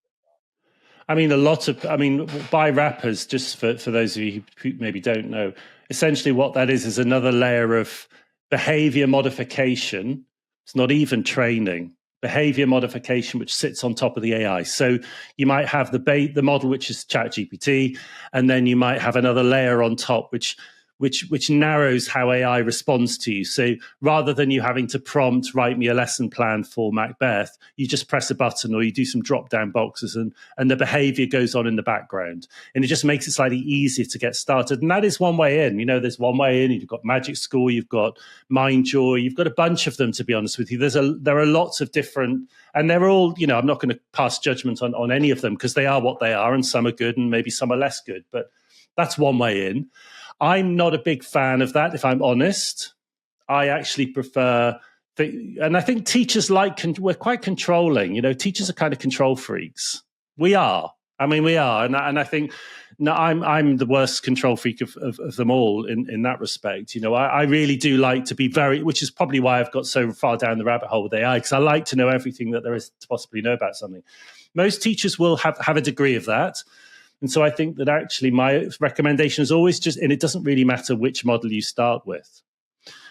By wrappers, just for those of you who maybe don't know, essentially what that is another layer of behavior modification. It's not even training. Behavior modification, which sits on top of the AI. So you might have the model, which is ChatGPT, and then you might have another layer on top, which narrows how AI responds to you. So rather than you having to prompt, write me a lesson plan for Macbeth, you just press a button or you do some drop-down boxes and the behavior goes on in the background. And it just makes it slightly easier to get started. And that is one way in. There's one way in. You've got Magic School, you've got Mindjoy, you've got a bunch of them, to be honest with you. There are lots of different, and they're all, I'm not going to pass judgment on any of them because they are what they are, and some are good and maybe some are less good. But that's one way in. I'm not a big fan of that, if I'm honest. I actually prefer, and I think teachers we're quite controlling. Teachers are kind of control freaks. We are. I mean, we are, and I think I'm the worst control freak of them all in that respect. You know, I really do like to be which is probably why I've got so far down the rabbit hole with AI, because I like to know everything that there is to possibly know about something. Most teachers will have a degree of that. And so I think that actually my recommendation is always and it doesn't really matter which model you start with,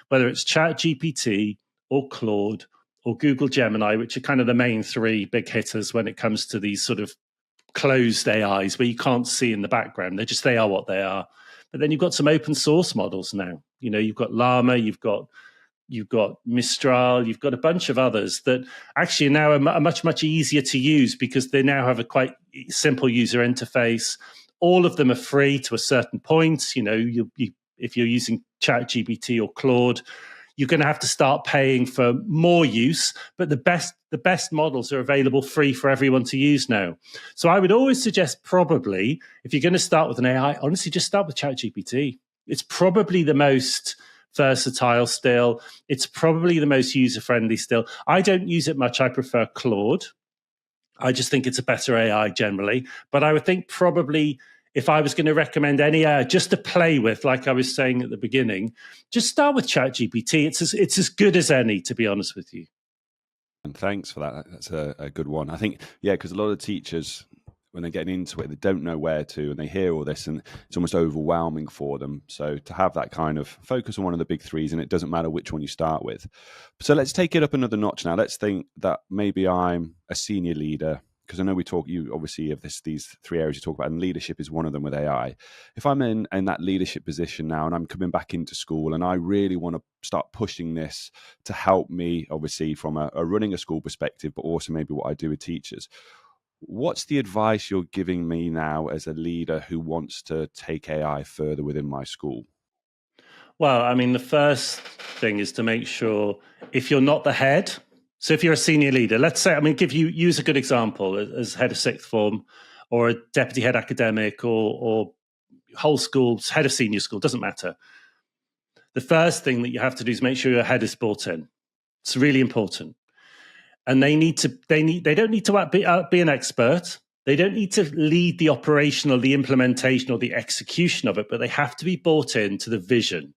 whether it's ChatGPT or Claude or Google Gemini, which are kind of the main three big hitters when it comes to these sort of closed AIs where you can't see in the background. They are what they are. But then you've got some open source models now. You know, you've got Llama, you've got Mistral, you've got a bunch of others that actually now are much, much easier to use because they now have a quite simple user interface. All of them are free to a certain point. You know, if you're using ChatGPT or Claude, you're going to have to start paying for more use, but the best models are available free for everyone to use now. So I would always suggest probably, if you're going to start with an AI, honestly, just start with ChatGPT. It's probably the most versatile still. It's probably the most user-friendly still. I don't use it much. I prefer Claude. I just think it's a better AI generally. But I would think probably if I was going to recommend any AI just to play with, like I was saying at the beginning, just start with ChatGPT. It's as good as any, to be honest with you. And thanks for that. That's a good one. I think, yeah, because a lot of teachers, when they're getting into it, they don't know where to, and they hear all this, and it's almost overwhelming for them. So to have that kind of focus on one of the big threes, and it doesn't matter which one you start with. So let's take it up another notch now. Let's think that maybe I'm a senior leader, because I know you obviously have these three areas you talk about, and leadership is one of them with AI. If I'm in that leadership position now and I'm coming back into school and I really want to start pushing this to help me, obviously from a running a school perspective, but also maybe what I do with teachers, what's the advice you're giving me now as a leader who wants to take AI further within my school? Well, I mean, the first thing is to make sure if you're not the head, so if you're a senior leader, let's say, use a good example as head of sixth form or a deputy head academic or whole school, head of senior school, doesn't matter. The first thing that you have to do is make sure your head is bought in. It's really important. And they don't need to be an expert. They don't need to lead the operation or the implementation or the execution of it, but they have to be bought into the vision.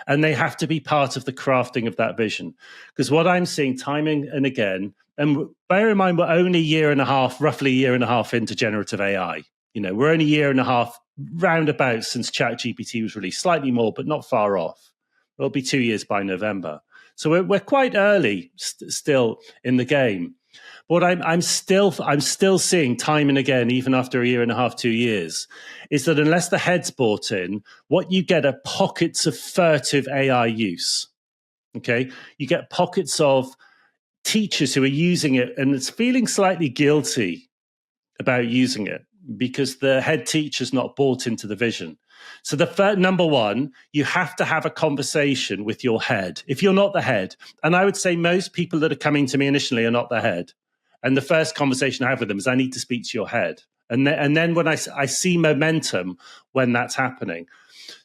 And they have to be part of the crafting of that vision. Because what I'm seeing time and again, and bear in mind, we're only roughly a year and a half into generative AI. You know, we're only a year and a half roundabout since ChatGPT was released, slightly more, but not far off. It'll be 2 years by November. So we're quite early still in the game. What I'm still seeing time and again, even after a year and a half, 2 years, is that unless the head's bought in, what you get are pockets of furtive AI use. Okay, you get pockets of teachers who are using it and it's feeling slightly guilty about using it because the head teacher's not bought into the vision. So number one, you have to have a conversation with your head. If you're not the head, and I would say most people that are coming to me initially are not the head. And the first conversation I have with them is I need to speak to your head. And then when I see momentum when that's happening.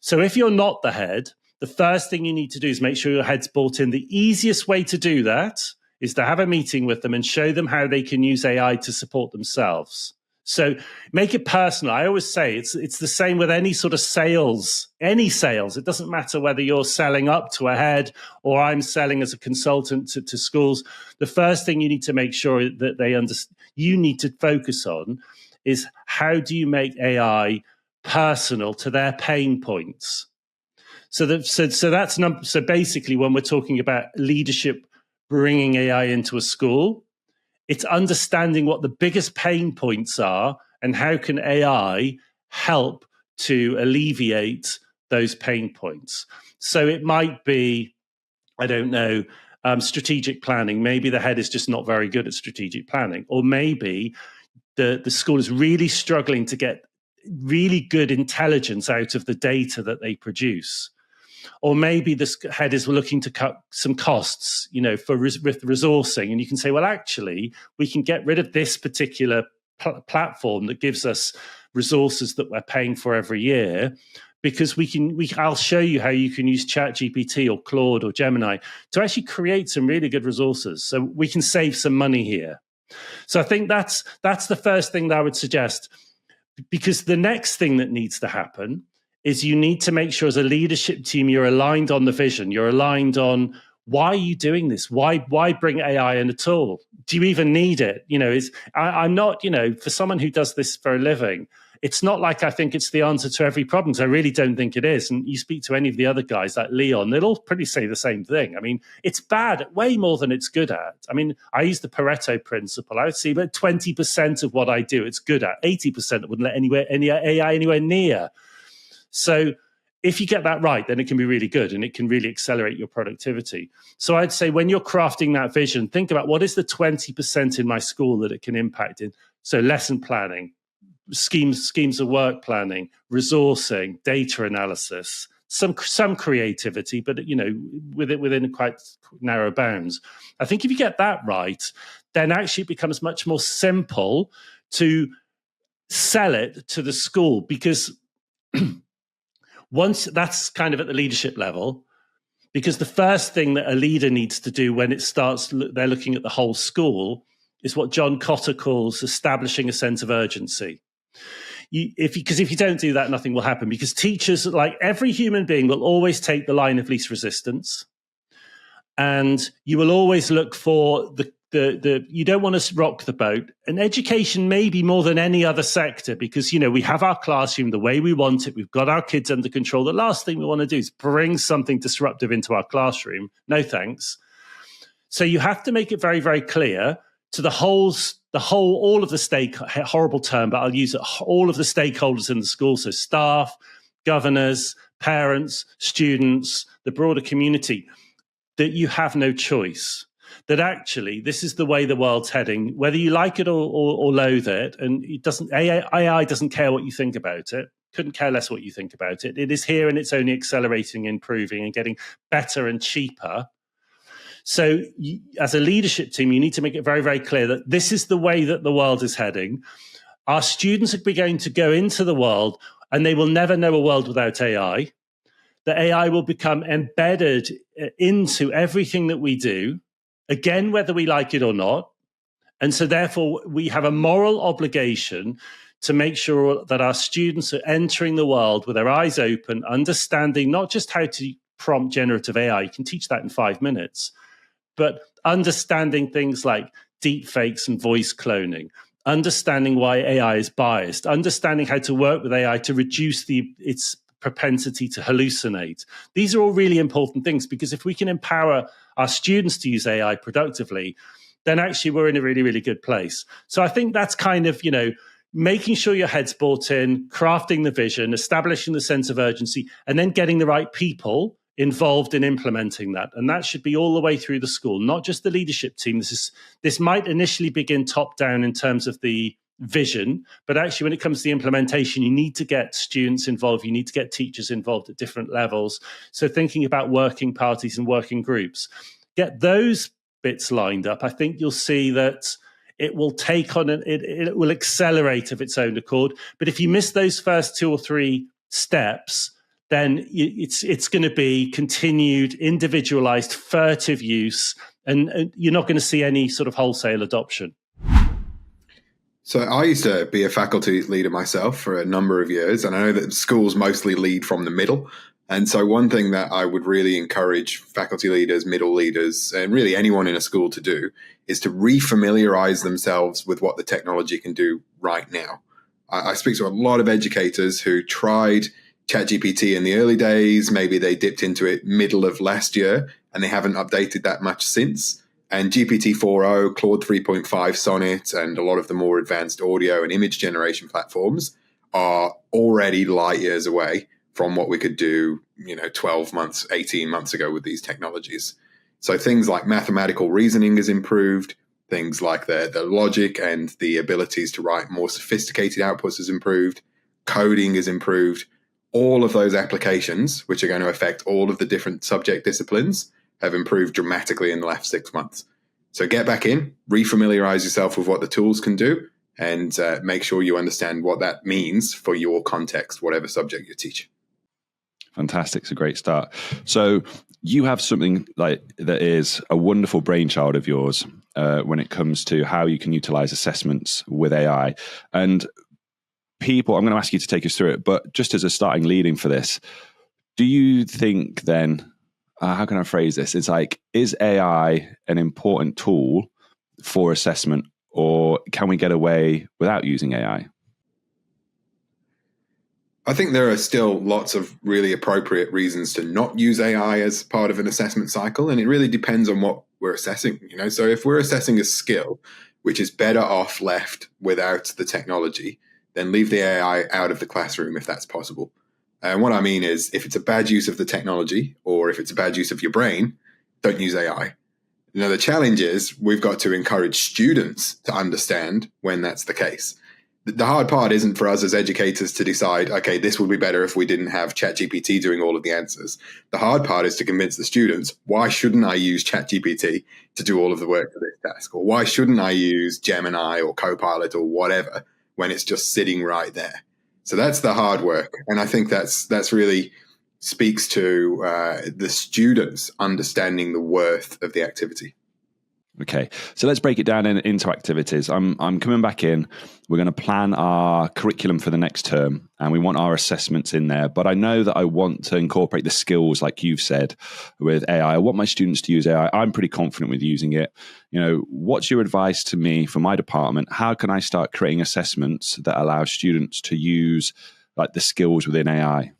So if you're not the head, the first thing you need to do is make sure your head's bought in. The easiest way to do that is to have a meeting with them and show them how they can use AI to support themselves. So make it personal. I always say it's the same with any sort of sales, any sales. It doesn't matter whether you're selling up to a head or I'm selling as a consultant to schools. The first thing you need to make sure that they understand, you need to focus on is how do you make AI personal to their pain points? So basically when we're talking about leadership bringing AI into a school, it's understanding what the biggest pain points are and how can AI help to alleviate those pain points. So it might be, I don't know, strategic planning. Maybe the head is just not very good at strategic planning. Or maybe the school is really struggling to get really good intelligence out of the data that they produce. Or maybe this head is looking to cut some costs, with resourcing. And you can say, well, actually, we can get rid of this particular platform that gives us resources that we're paying for every year, because I'll show you how you can use ChatGPT or Claude or Gemini to actually create some really good resources. So we can save some money here. So I think that's the first thing that I would suggest. Because the next thing that needs to happen is you need to make sure as a leadership team, you're aligned on the vision. You're aligned on, why are you doing this? Why bring AI in at all? Do you even need it? I'm not, for someone who does this for a living, it's not like I think it's the answer to every problem. I really don't think it is. And you speak to any of the other guys like Leon, they'll all pretty say the same thing. I mean, it's bad at way more than it's good at. I mean, I use the Pareto principle. I would see about 20% of what I do, it's good at. 80% wouldn't let any AI anywhere near. So if you get that right, then it can be really good and it can really accelerate your productivity. So I'd say when you're crafting that vision, think about what is the 20% in my school that it can impact in. So lesson planning, schemes of work planning, resourcing, data analysis, some creativity, but within quite narrow bounds. I think if you get that right, then actually it becomes much more simple to sell it to the school, because once that's kind of at the leadership level, because the first thing that a leader needs to do when it starts, they're looking at the whole school, is what John Kotter calls establishing a sense of urgency. Because if you don't do that, nothing will happen, because teachers, like every human being, will always take the line of least resistance. And you will always look for you don't want to rock the boat. And education maybe more than any other sector, because, we have our classroom the way we want it. We've got our kids under control. The last thing we want to do is bring something disruptive into our classroom. No, thanks. So you have to make it very, very clear to all of the horrible term, but I'll use it, all of the stakeholders in the school. So staff, governors, parents, students, the broader community, that you have no choice. That actually, this is the way the world's heading, whether you like it or loathe it. And AI doesn't care what you think about it. Couldn't care less what you think about it. It is here and it's only accelerating, improving and getting better and cheaper. So as a leadership team, you need to make it very, very clear that this is the way that the world is heading. Our students are going to go into the world and they will never know a world without AI. The AI will become embedded into everything that we do, again, whether we like it or not. And so therefore, we have a moral obligation to make sure that our students are entering the world with their eyes open, understanding not just how to prompt generative AI, you can teach that in 5 minutes, but understanding things like deep fakes and voice cloning, understanding why AI is biased, understanding how to work with AI to reduce its propensity to hallucinate. These are all really important things, because if we can empower our students to use AI productively, then actually we're in a really, really good place. So I think that's kind of, making sure your head's bought in, crafting the vision, establishing the sense of urgency, and then getting the right people involved in implementing that. And that should be all the way through the school, not just the leadership team. This might initially begin top down in terms of the vision, but actually when it comes to the implementation, you need to get students involved. You need to get teachers involved at different levels. So thinking about working parties and working groups, get those bits lined up. I think you'll see that it will take on, it will accelerate of its own accord. But if you miss those first 2 or 3 steps, then it's going to be continued, individualized, furtive use, and you're not going to see any sort of wholesale adoption. So I used to be a faculty leader myself for a number of years, and I know that schools mostly lead from the middle. And so one thing that I would really encourage faculty leaders, middle leaders, and really anyone in a school to do is to refamiliarize themselves with what the technology can do right now. I speak to a lot of educators who tried ChatGPT in the early days. Maybe they dipped into it middle of last year and they haven't updated that much since. And GPT-4o, Claude 3.5 Sonnet, and a lot of the more advanced audio and image generation platforms are already light years away from what we could do, 12 months, 18 months ago with these technologies. So things like mathematical reasoning is improved. Things like the logic and the abilities to write more sophisticated outputs is improved. Coding is improved. All of those applications, which are going to affect all of the different subject disciplines, have improved dramatically in the last 6 months. So get back in, refamiliarize yourself with what the tools can do, and make sure you understand what that means for your context, whatever subject you're teaching. Fantastic. It's a great start. So you have something like that is a wonderful brainchild of yours when it comes to how you can utilize assessments with AI. And people, I'm going to ask you to take us through it, but just as a starting leading for this, do you think then, how can I phrase this? It's like, is AI an important tool for assessment, or can we get away without using AI? I think there are still lots of really appropriate reasons to not use AI as part of an assessment cycle, and it really depends on what we're assessing. So if we're assessing a skill, which is better off left without the technology, then leave the AI out of the classroom if that's possible. And what I mean is, if it's a bad use of the technology, or if it's a bad use of your brain, don't use AI. The challenge is we've got to encourage students to understand when that's the case. The hard part isn't for us as educators to decide, okay, this would be better if we didn't have ChatGPT doing all of the answers. The hard part is to convince the students, why shouldn't I use ChatGPT to do all of the work for this task? Or why shouldn't I use Gemini or Copilot or whatever when it's just sitting right there? So that's the hard work. And I think that's really speaks to the students understanding the worth of the activity. Okay, so let's break it down into activities. I'm coming back in. We're going to plan our curriculum for the next term, and we want our assessments in there. But I know that I want to incorporate the skills, like you've said, with AI. I want my students to use AI. I'm pretty confident with using it. What's your advice to me for my department? How can I start creating assessments that allow students to use like the skills within AI?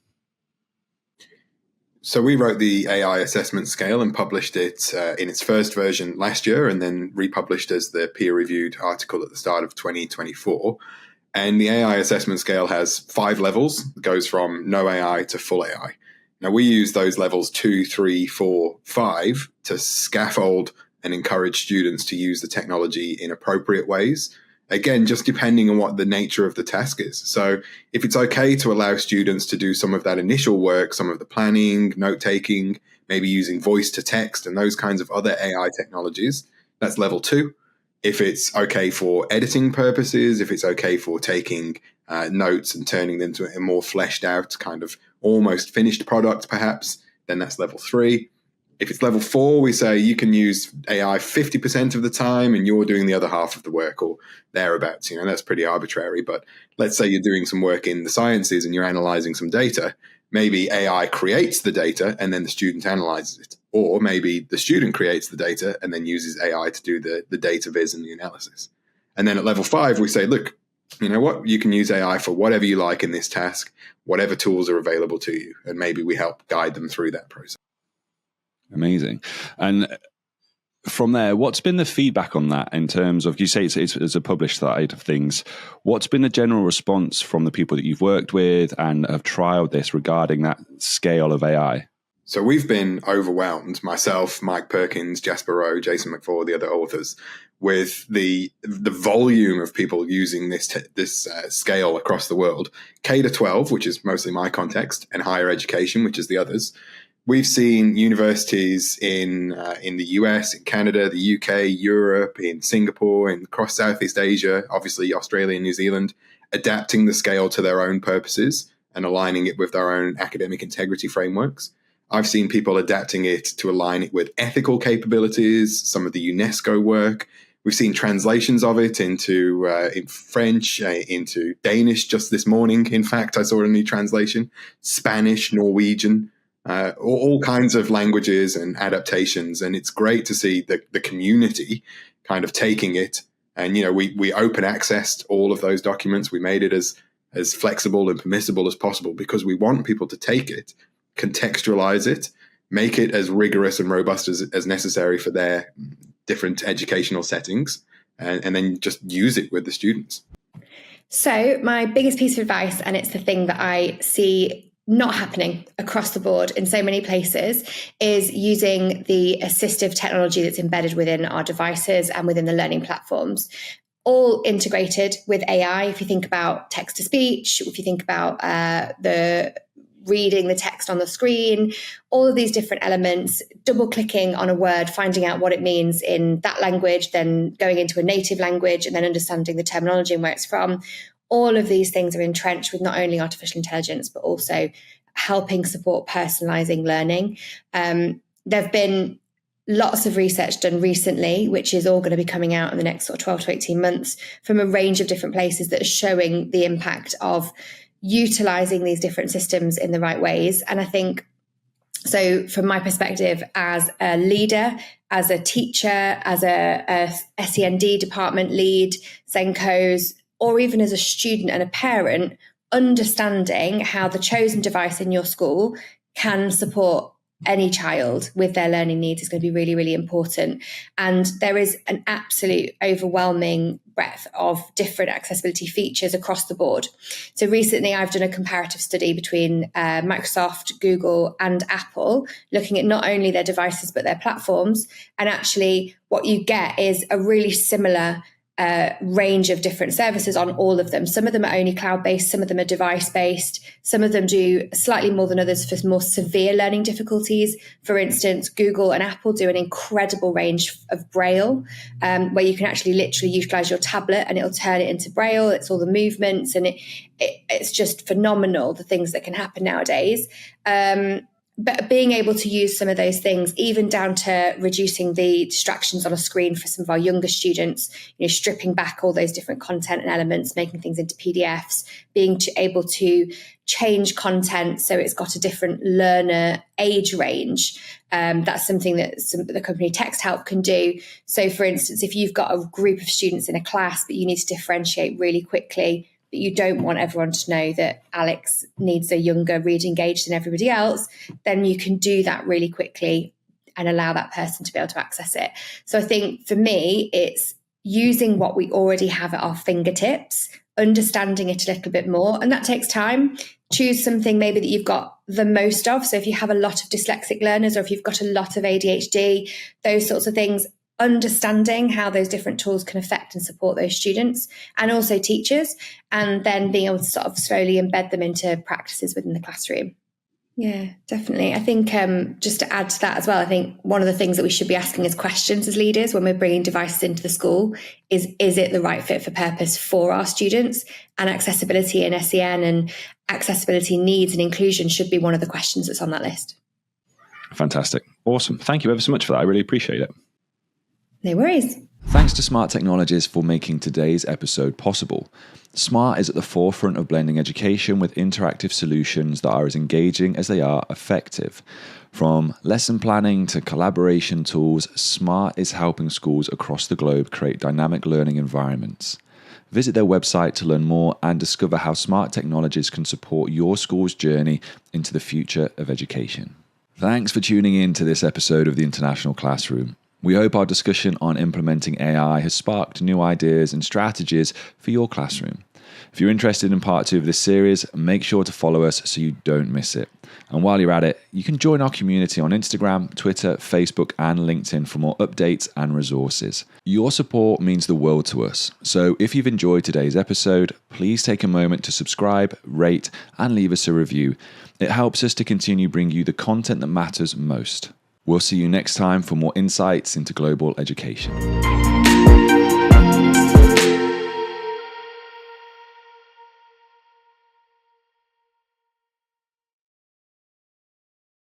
So we wrote the AI assessment scale and published it in its first version last year, and then republished as the peer-reviewed article at the start of 2024. And the AI assessment scale has 5 levels. It goes from no AI to full AI. Now, we use those levels 2, 3, 4, 5 to scaffold and encourage students to use the technology in appropriate ways. Again, just depending on what the nature of the task is. So if it's okay to allow students to do some of that initial work, some of the planning, note-taking, maybe using voice to text and those kinds of other AI technologies, that's level 2. If it's okay for editing purposes, if it's okay for taking notes and turning them into a more fleshed out kind of almost finished product, perhaps, then that's level 3. If it's level 4, we say you can use AI 50% of the time and you're doing the other half of the work, or thereabouts. That's pretty arbitrary. But let's say you're doing some work in the sciences and you're analyzing some data. Maybe AI creates the data and then the student analyzes it. Or maybe the student creates the data and then uses AI to do the data viz and the analysis. And then at level 5, we say, look, you know what? You can use AI for whatever you like in this task, whatever tools are available to you. And maybe we help guide them through that process. Amazing. And from there, what's been the feedback on that in terms of, you say it's a published side of things. What's been the general response from the people that you've worked with and have trialed this regarding that scale of AI? So we've been overwhelmed, myself, Mike Perkins, Jasper Rowe, Jason McFaul, the other authors, with the volume of people using this scale across the world. K-12, which is mostly my context, and higher education, which is the others. We've seen universities in the US, in Canada, the UK, Europe, in Singapore, and across Southeast Asia, obviously Australia and New Zealand, adapting the scale to their own purposes and aligning it with their own academic integrity frameworks. I've seen people adapting it to align it with ethical capabilities, some of the UNESCO work. We've seen translations of it into in French, into Danish just this morning. In fact, I saw a new translation, Spanish, Norwegian, all kinds of languages and adaptations. And it's great to see the community kind of taking it. And, we open accessed all of those documents. We made it as flexible and permissible as possible because we want people to take it, contextualize it, make it as rigorous and robust as necessary for their different educational settings, and then just use it with the students. So my biggest piece of advice, and it's the thing that I see not happening across the board in so many places, is using the assistive technology that's embedded within our devices and within the learning platforms, all integrated with AI. If you think about text to speech, if you think about the reading the text on the screen, all of these different elements, double clicking on a word, finding out what it means in that language, then going into a native language and then understanding the terminology and where it's from. All of these things are entrenched with not only artificial intelligence, but also helping support personalizing learning. There have been lots of research done recently, which is all going to be coming out in the next sort of 12 to 18 months from a range of different places that are showing the impact of utilizing these different systems in the right ways. And I think, so from my perspective as a leader, as a teacher, as a SEND department lead, Senkos, or even as a student and a parent, understanding how the chosen device in your school can support any child with their learning needs is going to be really, really important. And there is an absolute overwhelming breadth of different accessibility features across the board. So recently I've done a comparative study between Microsoft, Google and Apple, looking at not only their devices, but their platforms. And actually what you get is a really similar range of different services on all of them. Some of them are only cloud-based, some of them are device-based, some of them do slightly more than others for more severe learning difficulties. For instance, Google and Apple do an incredible range of Braille, where you can actually literally utilize your tablet and it'll turn it into Braille. It's all the movements, and it's just phenomenal, the things that can happen nowadays. But being able to use some of those things, even down to reducing the distractions on a screen for some of our younger students, stripping back all those different content and elements, making things into PDFs, being able to change content so it's got a different learner age range. That's something that the company TextHelp can do. So for instance, if you've got a group of students in a class, but you need to differentiate really quickly, but you don't want everyone to know that Alex needs a younger read engaged than everybody else, then you can do that really quickly and allow that person to be able to access it. So I think for me, it's using what we already have at our fingertips, understanding it a little bit more. And that takes time. Choose something maybe that you've got the most of. So if you have a lot of dyslexic learners, or if you've got a lot of ADHD, those sorts of things, understanding how those different tools can affect and support those students and also teachers, and then being able to sort of slowly embed them into practices within the classroom. Yeah, definitely. I think just to add to that as well, I think one of the things that we should be asking as questions as leaders when we're bringing devices into the school is it the right fit for purpose for our students? And accessibility and SEN and accessibility needs and inclusion should be one of the questions that's on that list. Fantastic. Awesome. Thank you ever so much for that. I really appreciate it. No worries. Thanks to Smart Technologies for making today's episode possible. Smart is at the forefront of blending education with interactive solutions that are as engaging as they are effective. From lesson planning to collaboration tools, Smart is helping schools across the globe create dynamic learning environments. Visit their website to learn more and discover how Smart Technologies can support your school's journey into the future of education. Thanks for tuning in to this episode of the International Classroom. We hope our discussion on implementing AI has sparked new ideas and strategies for your classroom. If you're interested in part 2 of this series, make sure to follow us so you don't miss it. And while you're at it, you can join our community on Instagram, Twitter, Facebook, and LinkedIn for more updates and resources. Your support means the world to us. So if you've enjoyed today's episode, please take a moment to subscribe, rate, and leave us a review. It helps us to continue bringing you the content that matters most. We'll see you next time for more insights into global education.